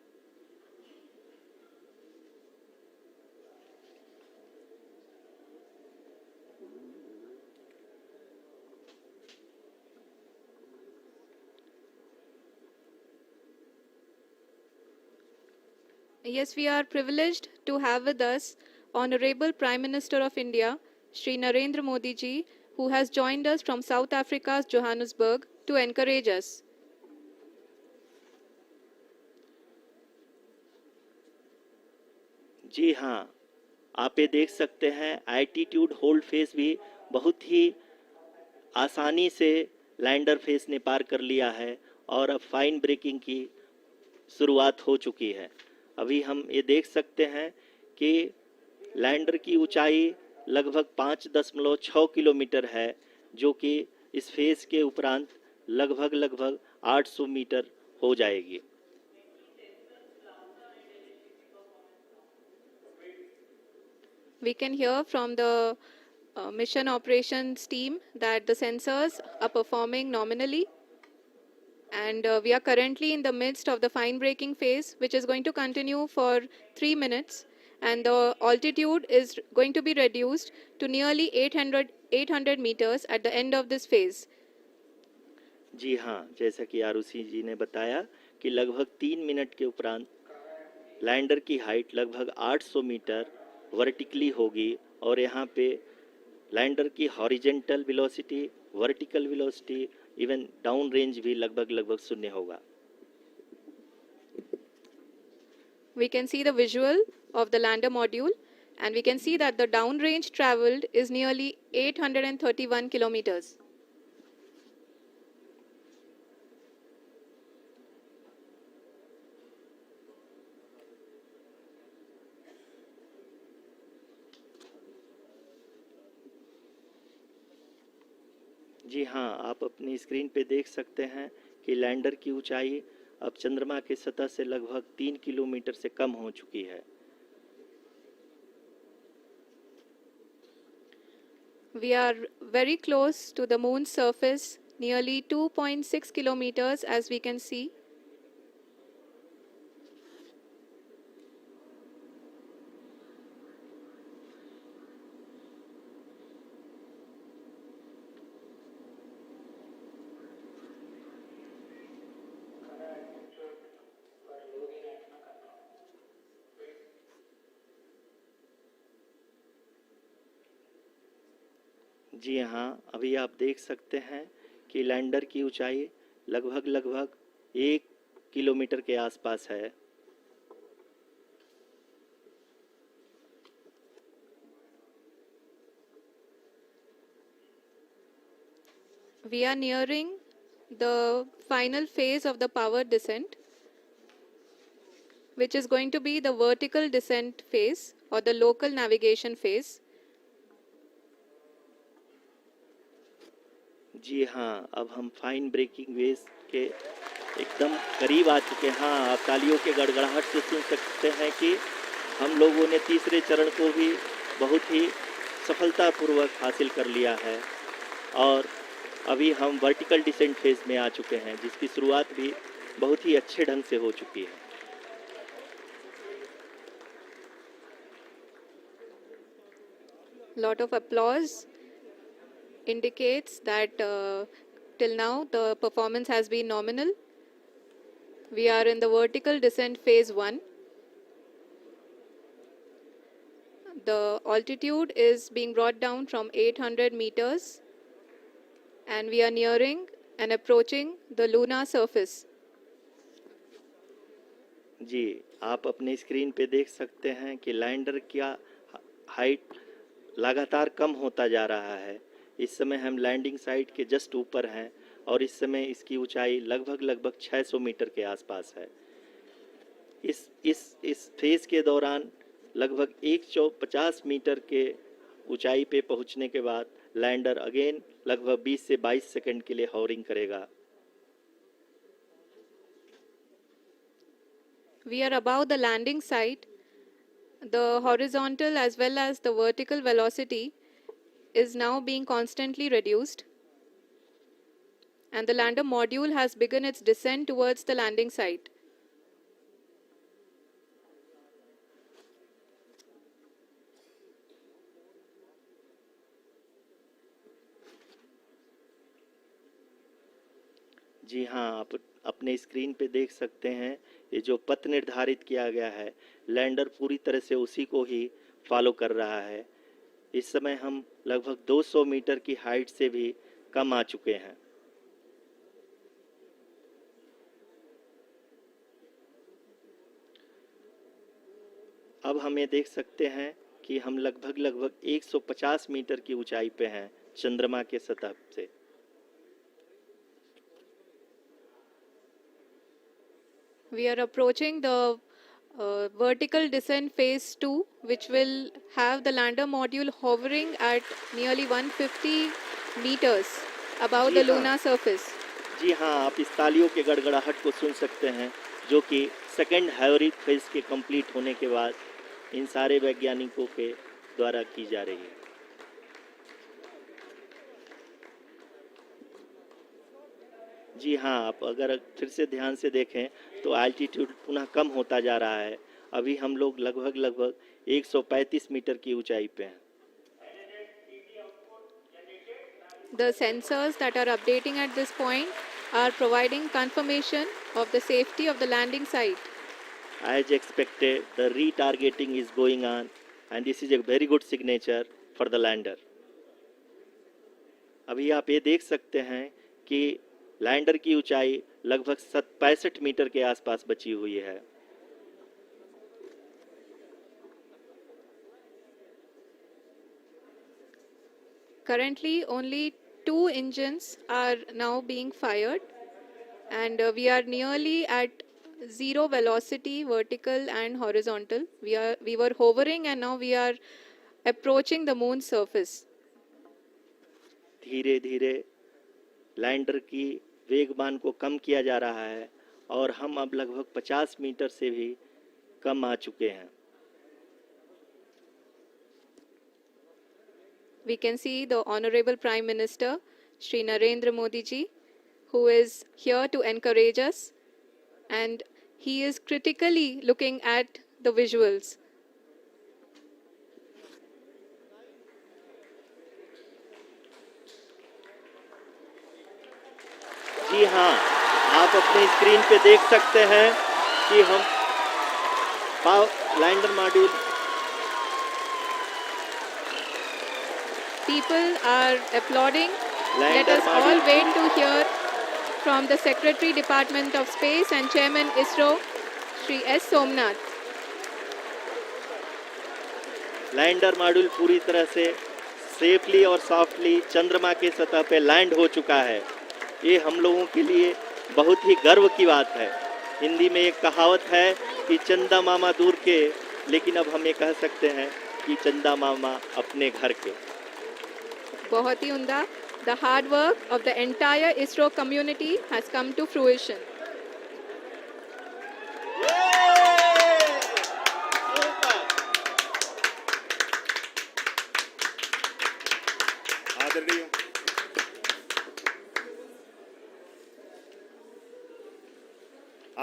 Yes, we are privileged to have with us Honorable Prime Minister of India, Shri Narendra Modi ji, who has joined us from South Africa's Johannesburg to encourage us. जी हाँ, आप ये देख सकते हैं एल्टीट्यूड होल्ड फेस भी बहुत ही आसानी से लैंडर फेस ने पार कर लिया है और अब फाइन ब्रेकिंग की शुरुआत हो चुकी है। अभी हम ये देख सकते हैं कि लैंडर की ऊंचाई लगभग 5.6 किलोमीटर है, जो कि इस फेस के उपरांत लगभग 800 मीटर हो जाएगी। We can hear from the mission operations team that the sensors are performing nominally, and we are currently in the midst of the fine braking phase, which is going to continue for 3 minutes, and the altitude is going to be reduced to nearly 800 meters at the end of this phase. जी हाँ, जैसा कि आरुषि जी ने बताया कि लगभग 3 minute के उपरांत lander की हाइट लगभग 800 मीटर वर्टिकली होगी और यहाँ पे लैंडर की horizontal velocity, vertical velocity, even down range भी लगभग शून्य होगा। We can see the visual of the lander module, and we can see that the down range traveled is nearly 831 kilometers. जी हाँ, आप अपनी स्क्रीन पे देख सकते हैं कि लैंडर की ऊंचाई अब चंद्रमा की सतह से लगभग 3 किलोमीटर से कम हो चुकी है। We are very close to the moon's surface, nearly 2.6 kilometers, as we can see. जी हाँ, अभी आप देख सकते हैं कि लैंडर की ऊंचाई लगभग 1 किलोमीटर के आसपास है। We are nearing the final phase of the power descent, which is going to be the vertical descent phase or the local navigation phase. जी हाँ, अब हम फाइन ब्रेकिंग वेव के एकदम करीब आ चुके हैं। हाँ, आप तालियों के गड़गड़ाहट से सुन सकते हैं कि हम लोगों ने तीसरे चरण को भी बहुत ही सफलतापूर्वक हासिल कर लिया है और अभी हम वर्टिकल डिसेंट फेज में आ चुके हैं, जिसकी शुरुआत भी बहुत ही अच्छे ढंग से हो चुकी है। Lot of applause indicates that till now the performance has been nominal. We are in the vertical descent phase 1. The altitude is being brought down from 800 meters, and we are nearing and approaching the lunar surface. जी, आप अपने screen पे देख सकते हैं कि lander का height लगातार कम होता जा रहा है। इस समय हम लैंडिंग साइट के जस्ट ऊपर हैं और इस समय इसकी ऊंचाई लगभग 600 मीटर के आसपास है। इस फेज के दौरान लगभग 150 मीटर के ऊंचाई पे पहुंचने के बाद लैंडर अगेन लगभग 20 से 22 सेकंड के लिए हॉवरिंग करेगा। We are above the landing site. The horizontal as well as the vertical velocity is now being constantly reduced. and the lander module has begun its descent towards the landing site. जी हाँ, आप अपने screen पे देख सकते हैं ये जो पथ निर्धारित किया गया है, लैंडर पूरी तरह से उसी को ही फॉलो कर रहा है। इस समय हम लगभग 200 मीटर की हाइट से भी कम आ चुके हैं। अब हम ये देख सकते हैं कि हम लगभग 150 मीटर की ऊंचाई पे हैं चंद्रमा के सतह से। We are approaching the vertical descent phase 2, which will have the lander module hovering at nearly 150 meters above the lunar surface. जी हाँ, आप इस तालियों के गड़गड़ाहट को सुन सकते हैं, जो कि सेकंड हैवरिक फेज के कंप्लीट होने के बाद इन सारे वैज्ञानिकों के द्वारा की जा रही है। जी हाँ, आप अगर फिर से ध्यान से देखें तो एल्टीट्यूड पुनः कम होता जा रहा है। अभी हम लोग लगभग 135 मीटर की ऊंचाई पे हैं। The sensors that are updating at this point are providing confirmation of the safety of the landing site. As expected, the retargeting is going on and this is a very good signature for the lander. अभी आप ये देख सकते हैं कि lander की ऊंचाई लगभग 65 मीटर के आसपास बची हुई है। Currently, only 2 engines are now being fired, and we are nearly at zero velocity, vertical and horizontal. We were hovering, and now we are approaching the moon's surface. धीरे धीरे लैंडर की वेगमान को कम किया जा रहा है और हम अब लगभग 50 मीटर से भी कम आ चुके हैं। We can see the Honorable Prime Minister, Shri Narendra Modi ji, who is here to encourage us, and he is critically looking at the visuals. जी हाँ, आप अपने स्क्रीन पे देख सकते हैं कि हम lander module People are applauding. Let lander us all module wait to hear from the Secretary Department of Space and Chairman ISRO, Shri S. Somnath. Lander module पूरी तरह से सेफली और सॉफ्टली चंद्रमा के सतह पे लैंड हो चुका है। ये हम लोगों के लिए बहुत ही गर्व की बात है। हिंदी में एक कहावत है कि चंदा मामा दूर के, लेकिन अब हम ये कह सकते हैं कि चंदा मामा अपने घर के। बहुत ही उम्दा. The hard work of the entire ISRO community has come to fruition.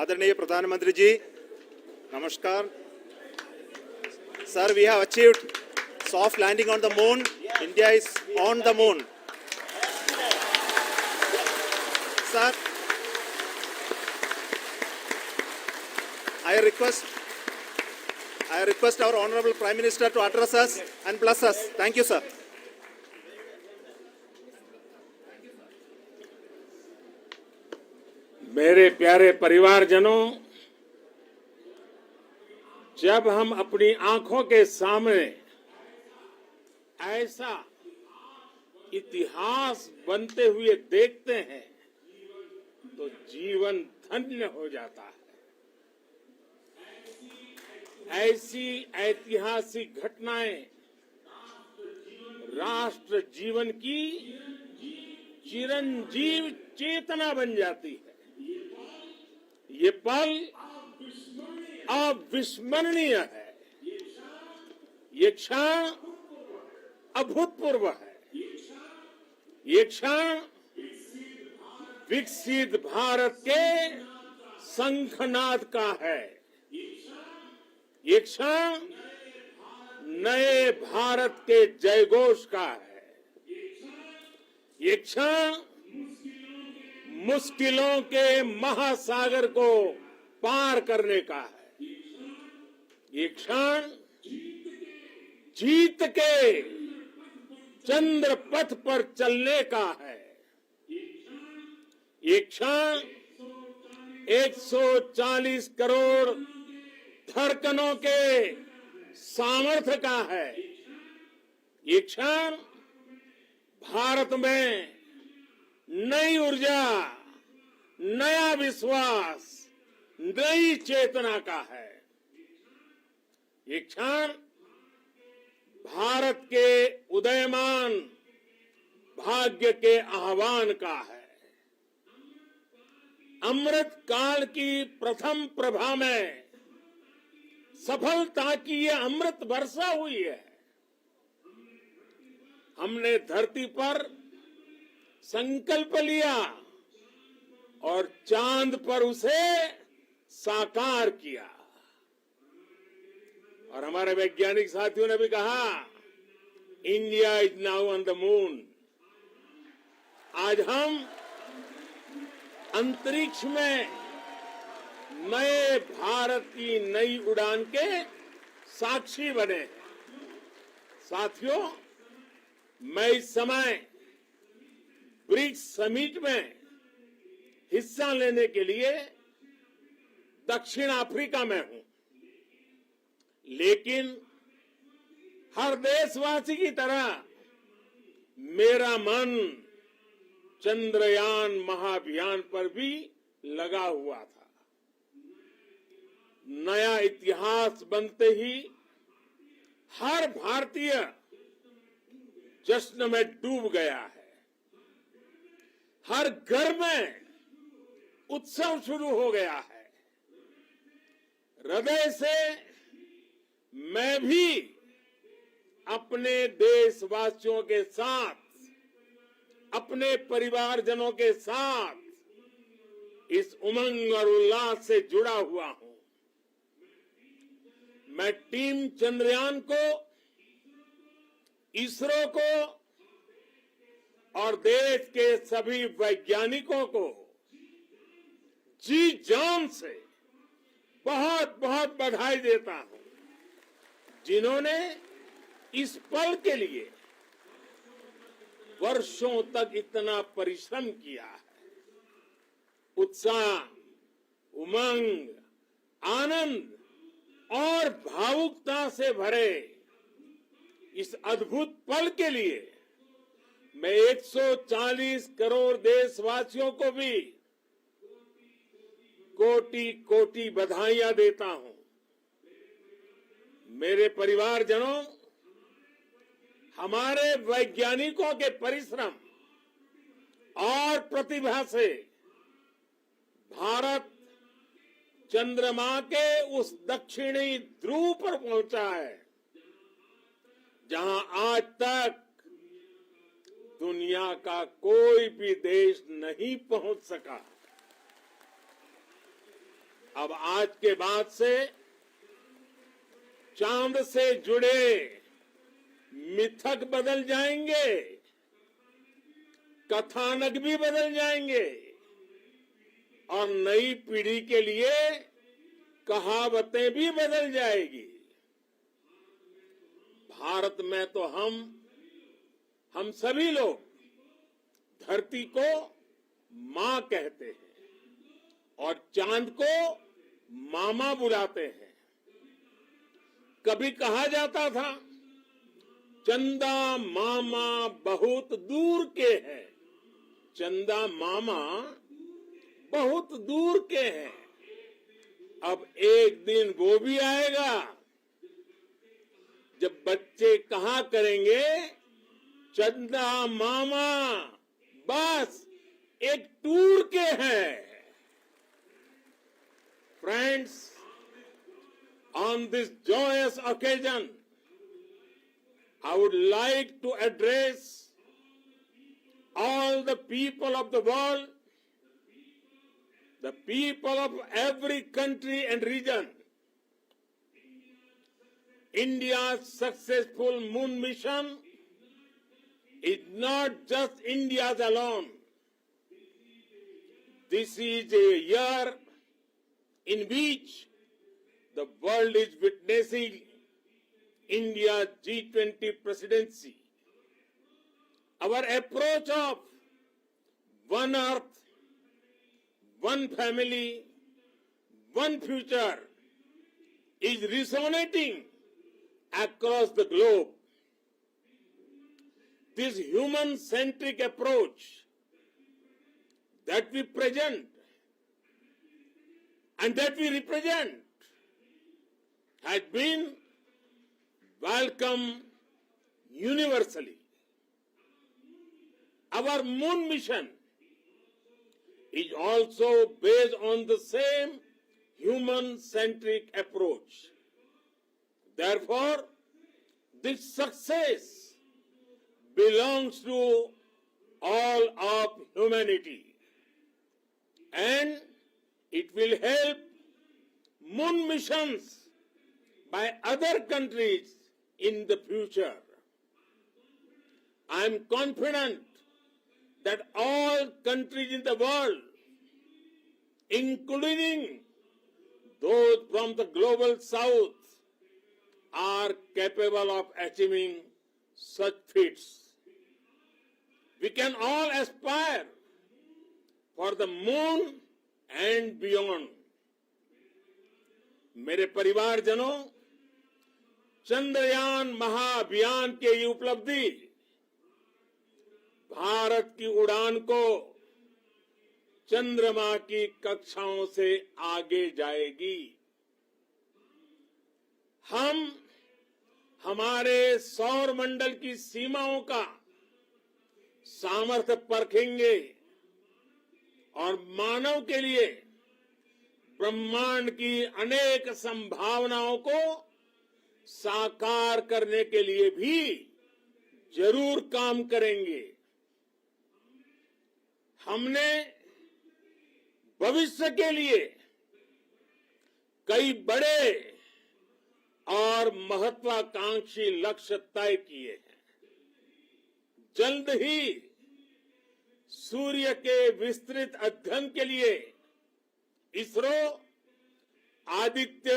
आदरणीय प्रधानमंत्री जी, नमस्कार. Sir, we have achieved soft landing on the moon. India is on the moon. Sir, I request our Honorable Prime Minister to address us and bless us. Thank you, sir. मेरे प्यारे परिवारजनों, जब हम अपनी आंखों के सामने ऐसा इतिहास बनते हुए देखते हैं तो जीवन धन्य हो जाता है। ऐसी ऐतिहासिक घटनाएं राष्ट्र जीवन की चिरंजीव चेतना बन जाती है। ये पल अविस्मरणीय है। ये क्षण अभूतपूर्व है। ये क्षण विकसित भारत के शंखनाद का है। ये क्षण नए भारत के जयघोष का है। ये क्षण मुश्किलों के महासागर को पार करने का है। ये क्षण जीत के चंद्र पथ पर चलने का है। ये क्षण 140 करोड़ धड़कनों के सामर्थ्य का है। ये क्षण भारत में नई ऊर्जा, नया विश्वास, नई चेतना का है। ये क्षण भारत के उदयमान भाग्य के आह्वान का है। अमृत काल की प्रथम प्रभा में सफलता की ये अमृत वर्षा हुई है। हमने धरती पर संकल्प लिया और चांद पर उसे साकार किया। और हमारे वैज्ञानिक साथियों ने भी कहा, India is now on the moon. आज हम अंतरिक्ष में नए भारत की नई उड़ान के साक्षी बने हैं। साथियों, मैं इस समय ब्रिक्स समिट में हिस्सा लेने के लिए दक्षिण अफ्रीका में हूं, लेकिन हर देशवासी की तरह मेरा मन चंद्रयान महाअभियान पर भी लगा हुआ था। नया इतिहास बनते ही हर भारतीय जश्न में डूब गया है। हर घर में उत्सव शुरू हो गया है। हृदय से मैं भी अपने देशवासियों के साथ, अपने परिवारजनों के साथ इस उमंग और उल्लास से जुड़ा हुआ हूं। मैं टीम चंद्रयान को, इसरो को और देश के सभी वैज्ञानिकों को जी जान से बहुत बहुत बधाई देता हूं, जिन्होंने इस पल के लिए वर्षों तक इतना परिश्रम किया है। उत्साह, उमंग, आनंद और भावुकता से भरे इस अद्भुत पल के लिए मैं 140 करोड़ देशवासियों को भी कोटि कोटि बधाइयां देता हूं। मेरे परिवारजनों, हमारे वैज्ञानिकों के परिश्रम और प्रतिभा से भारत चंद्रमा के उस दक्षिणी ध्रुव पर पहुंचा है, जहां आज तक दुनिया का कोई भी देश नहीं पहुंच सका। अब आज के बाद से चांद से जुड़े मिथक बदल जाएंगे, कथानक भी बदल जाएंगे और नई पीढ़ी के लिए कहावतें भी बदल जाएगी। भारत में तो हम सभी लोग धरती को मां कहते हैं और चांद को मामा बुलाते हैं। कभी कहा जाता था, चंदा मामा बहुत दूर के हैं। चंदा मामा बहुत दूर के हैं। अब एक दिन वो भी आएगा जब बच्चे कहा करेंगे, चंदा मामा बस एक टूर के हैं। Friends, on this joyous occasion, I would like to address all the people of the world the people of every country and region. India's successful moon mission is not just India's alone. This is a year in which the world is witnessing India's G20 presidency. Our approach of one earth, one family, one future is resonating across the globe. This human-centric approach that we present and that we represent has been welcomed universally. Our moon mission is also based on the same human-centric approach. Therefore, this success belongs to all of humanity, and it will help moon missions by other countries in the future. I am confident that all countries in the world, including those from the global south, are capable of achieving such feats. We can all aspire for the moon and beyond. मेरे परिवारजनों, चंद्रयान महाअभियान के ये उपलब्धि भारत की उड़ान को चंद्रमा की कक्षाओं से आगे जाएगी। हम हमारे सौर मंडल की सीमाओं का सामर्थ्य परखेंगे और मानव के लिए ब्रह्मांड की अनेक संभावनाओं को साकार करने के लिए भी जरूर काम करेंगे। हमने भविष्य के लिए कई बड़े और महत्वाकांक्षी लक्ष्य तय किए हैं। जल्द ही सूर्य के विस्तृत अध्ययन के लिए ISRO Aditya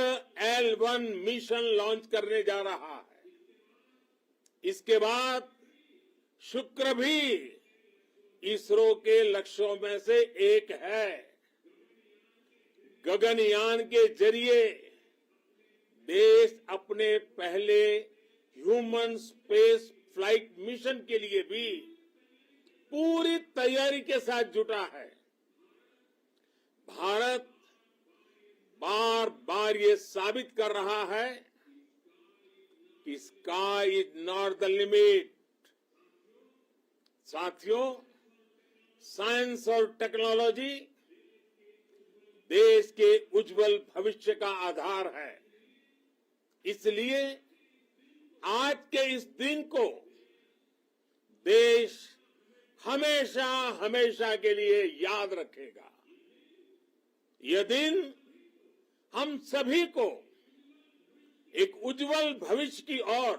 L1 mission launch करने जा रहा है। इसके बाद शुक्र भी इसरो के लक्ष्यों में से एक है। गगनयान के जरिए देश अपने पहले ह्यूमन स्पेस फ्लाइट मिशन के लिए भी पूरी तैयारी के साथ जुटा है। भारत बार बार ये साबित कर रहा है कि sky is not the limit. साथियों, साइंस और टेक्नोलॉजी देश के उज्जवल भविष्य का आधार है। इसलिए आज के इस दिन को देश हमेशा हमेशा के लिए याद रखेगा। यह दिन हम सभी को एक उज्जवल भविष्य की ओर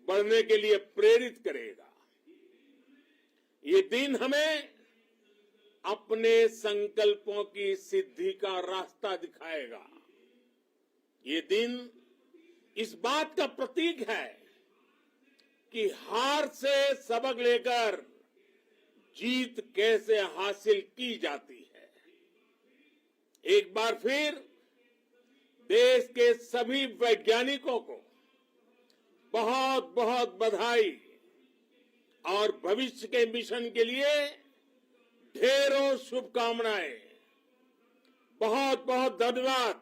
बढ़ने के लिए प्रेरित करेगा। ये दिन हमें अपने संकल्पों की सिद्धि का रास्ता दिखाएगा। ये दिन इस बात का प्रतीक है कि हार से सबक लेकर जीत कैसे हासिल की जाती है। एक बार फिर देश के सभी वैज्ञानिकों को बहुत बहुत बधाई और भविष्य के मिशन के लिए ढेरों शुभकामनाएं। बहुत बहुत धन्यवाद।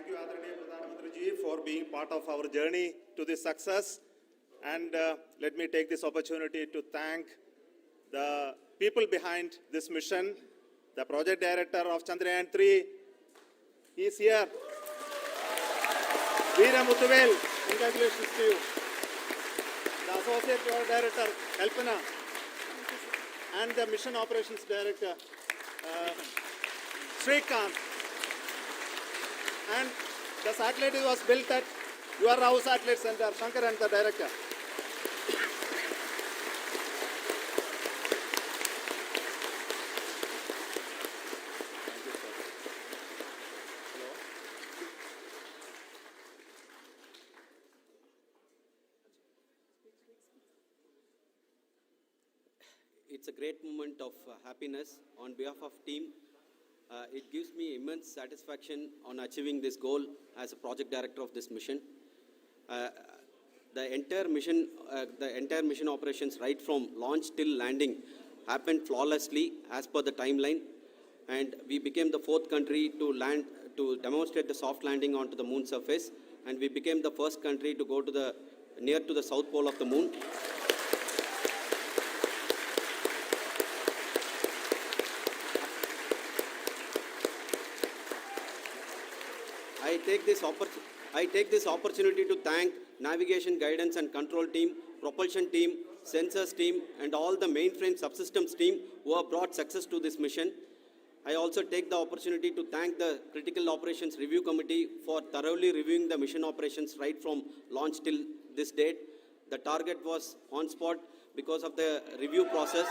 Thank you, Adranaya Pradhan Mantri ji, for being part of our journey to this success. And let me take this opportunity to thank the people behind this mission, the project director of Chandrayaan 3. He is here. Vikram, congratulations to you. The associate project director, Kalpana, and the mission operations director, Srikanth. And the satellite was built at your house satellite center, Shankaran, the director. It's a great moment of happiness on behalf of team. It gives me immense satisfaction on achieving this goal as a project director of this mission. The entire mission operations, right from launch till landing, happened flawlessly as per the timeline, and we became the 4th country to demonstrate the soft landing onto the moon surface, and we became the first country to go to near to the south pole of the moon. I take this opportunity to thank navigation, guidance and control team, propulsion team, sensors team, and all the mainframe subsystems team who have brought success to this mission. I also take the opportunity to thank the Critical Operations Review Committee for thoroughly reviewing the mission operations right from launch till this date. The target was on spot because of the review process.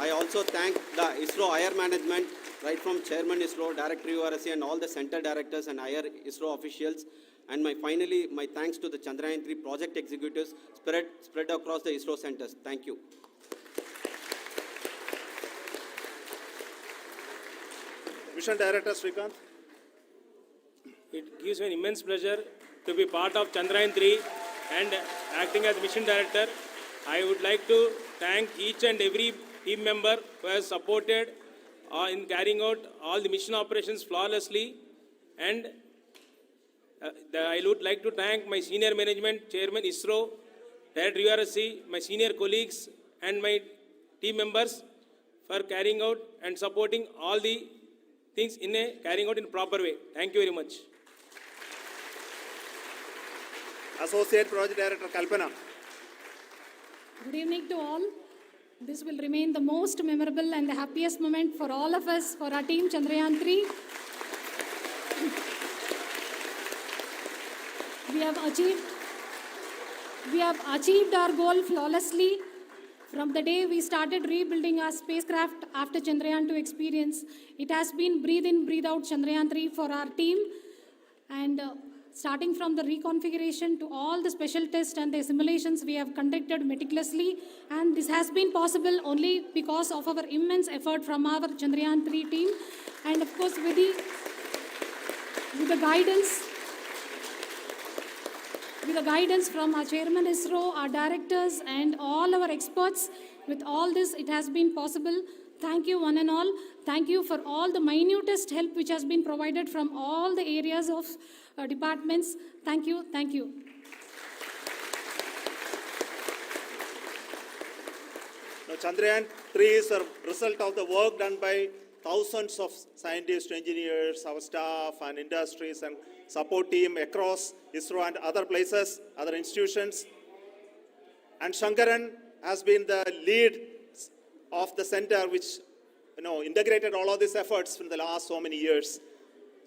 I also thank the ISRO higher management, right from Chairman ISRO, Director URSC, and all the center directors and higher ISRO officials. And finally, my thanks to the Chandrayaan 3 project executives spread across the ISRO centers. Thank you. Mission Director Srikanth. It gives me an immense pleasure to be part of Chandrayaan 3 and acting as Mission Director. I would like to thank each and every team member who has supported in carrying out all the mission operations flawlessly. And I would like to thank my senior management, Chairman ISRO, Director URSC, my senior colleagues and my team members for carrying out and supporting all the things carrying out in a proper way. Thank you very much. Associate Project Director Kalpana. Good evening to all. This will remain the most memorable and the happiest moment for all of us, for our team Chandrayaan 3. We have achieved our goal flawlessly. From the day we started rebuilding our spacecraft after Chandrayaan 2 experience, it has been breathe in, breathe out Chandrayaan 3 for our team. And starting from the reconfiguration to all the special tests and the simulations we have conducted meticulously. And this has been possible only because of our immense effort from our Chandrayaan 3 team. And of course, with the guidance from our Chairman ISRO, our directors, and all our experts, with all this, it has been possible. Thank you, one and all. Thank you for all the minutest help which has been provided from all the areas of departments. Thank you. Thank you. Now, Chandrayaan 3 is a result of the work done by thousands of scientists, engineers, our staff and industries and support team across ISRO and other places, other institutions. And Shankaran has been the lead of the center which integrated all of these efforts in the last so many years.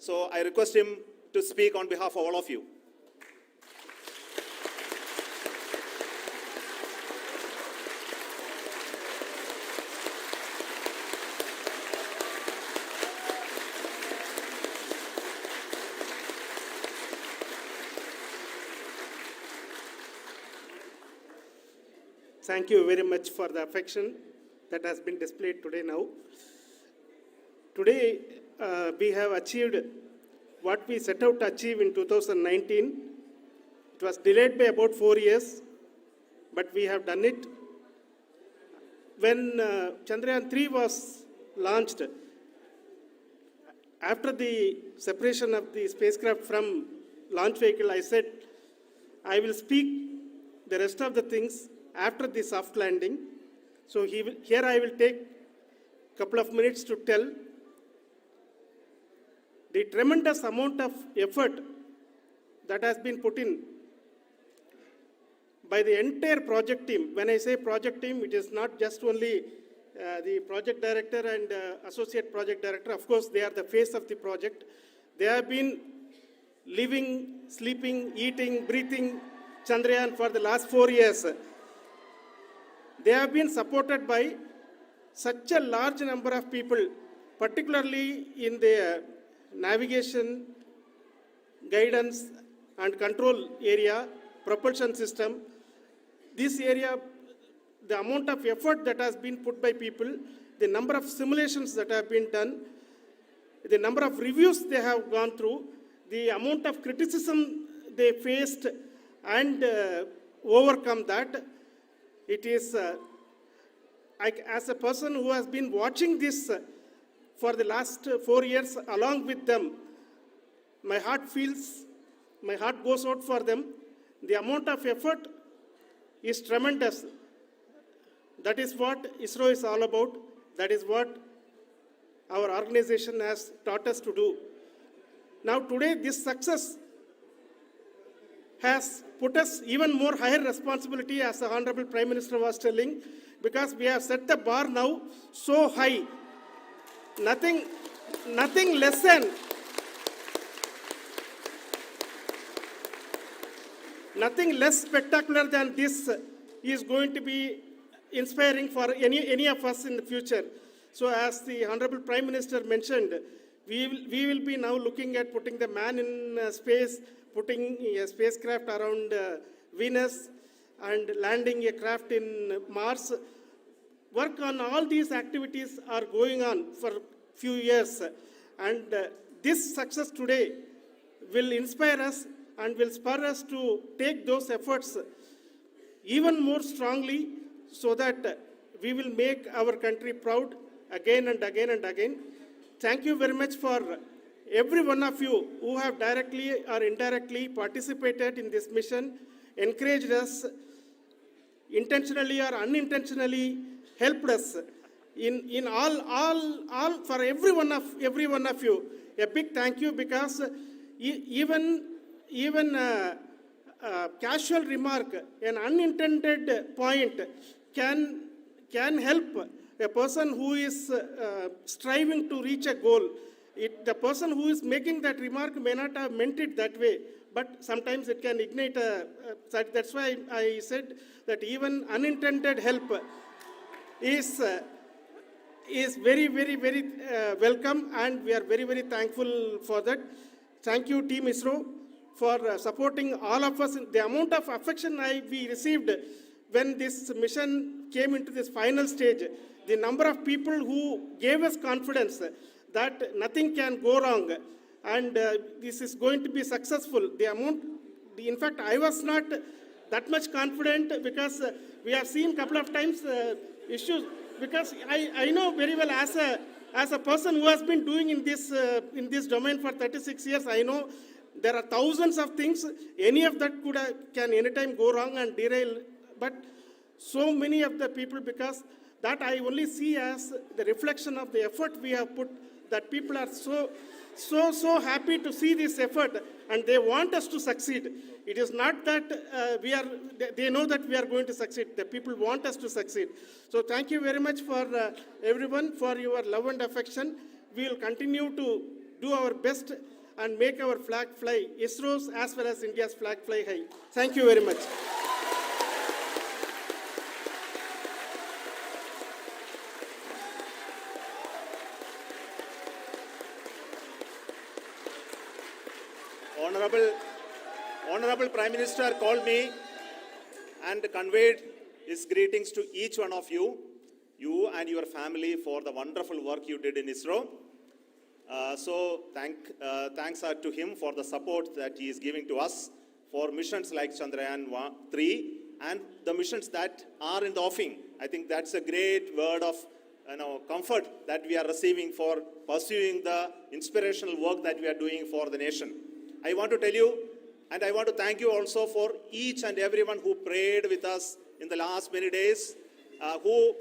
So I request him to speak on behalf of all of you. Thank you very much for the affection that has been displayed today now. Today, we have achieved what we set out to achieve in 2019. It was delayed by about 4 years, but we have done it. When Chandrayaan 3 was launched, after the separation of the spacecraft from launch vehicle, I said, I will speak the rest of the things after the soft landing. So here I will take a couple of minutes to tell the tremendous amount of effort that has been put in by the entire project team. When I say project team, it is not just only the project director and associate project director. Of course, they are the face of the project. They have been living, sleeping, eating, breathing Chandrayaan for the last 4 years. They have been supported by such a large number of people, particularly in the navigation, guidance and control area, propulsion system. This area, the amount of effort that has been put by people, the number of simulations that have been done, the number of reviews they have gone through, the amount of criticism they faced and overcome that. It is, as a person who has been watching this for the last 4 years along with them, my heart goes out for them. The amount of effort is tremendous. That is what ISRO is all about. That is what our organization has taught us to do. Now today, this success has put us even more higher responsibility, as the Honorable Prime Minister was telling, because we have set the bar now so high. Nothing less than nothing less spectacular than this is going to be inspiring for any of us in the future. So as the Honorable Prime Minister mentioned, we will be now looking at putting the man in space, putting a spacecraft around Venus and landing a craft in Mars. Work on all these activities are going on for a few years. And this success today will inspire us and will spur us to take those efforts even more strongly, so that we will make our country proud again and again and again. Thank you very much for every one of you who have directly or indirectly participated in this mission, encouraged us, intentionally or unintentionally helped us in all for every one of you. A big thank you, because even casual remark, an unintended point can help a person who is striving to reach a goal. The person who is making that remark may not have meant it that way, but sometimes it can ignite that's why I said that even unintended help is very, very, very welcome, and we are very, very thankful for that. Thank you, Team ISRO, for supporting all of us. The amount of affection we received when this mission came into this final stage, the number of people who gave us confidence that nothing can go wrong and this is going to be successful. In fact, I was not that much confident, because we have seen a couple of times issues. Because I know very well, as a person who has been doing in this domain for 36 years, I know there are thousands of things. Any of that can anytime go wrong and derail. But so many of the people, because that I only see as the reflection of the effort we have put, that people are so happy to see this effort, and they want us to succeed. It is not that they know that we are going to succeed. The people want us to succeed. So thank you very much for everyone, for your love and affection. We will continue to do our best and make our flag fly, ISRO's as well as India's flag fly high. Thank you very much. Honorable Prime Minister called me and conveyed his greetings to each one of you and your family, for the wonderful work you did in ISRO. Thanks are to him for the support that he is giving to us for missions like Chandrayaan 3 and the missions that are in the offing. I think that's a great word of comfort that we are receiving for pursuing the inspirational work that we are doing for the nation. I want to tell you, and I want to thank you also for each and everyone who prayed with us in the last many days, who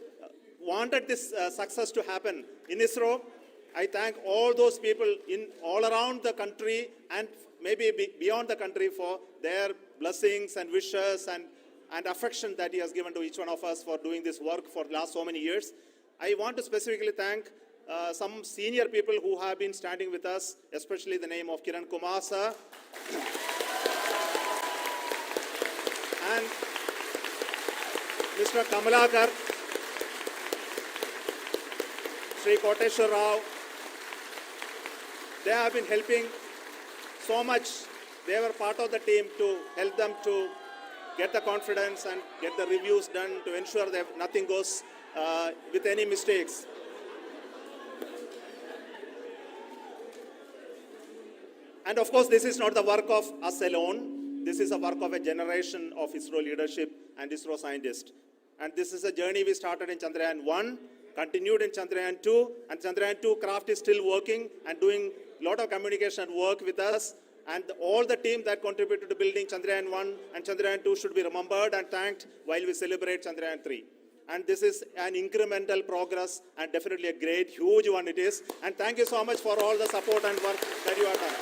wanted this success to happen in ISRO. I thank all those people in all around the country and maybe beyond the country for their blessings and wishes and affection that he has given to each one of us for doing this work for the last so many years. I want to specifically thank some senior people who have been standing with us, especially the name of Kiran Kumar sir and Mr. Kamalakar, Sri Koteshwar Rao. They have been helping so much. They were part of the team to help them to get the confidence and get the reviews done to ensure that nothing goes with any mistakes. And of course, this is not the work of us alone. This is a work of a generation of ISRO leadership and ISRO scientists. And this is a journey we started in Chandrayaan 1, continued in Chandrayaan 2, and Chandrayaan 2 craft is still working and doing a lot of communication work with us. And all the team that contributed to building Chandrayaan 1 and Chandrayaan 2 should be remembered and thanked while we celebrate Chandrayaan 3. And this is an incremental progress and definitely a great, huge one it is. And thank you so much for all the support and work that you have done.